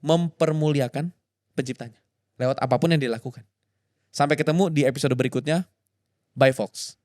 S3: mempermuliakan penciptanya lewat apapun yang dilakukan. Sampai ketemu di episode berikutnya. Bye folks.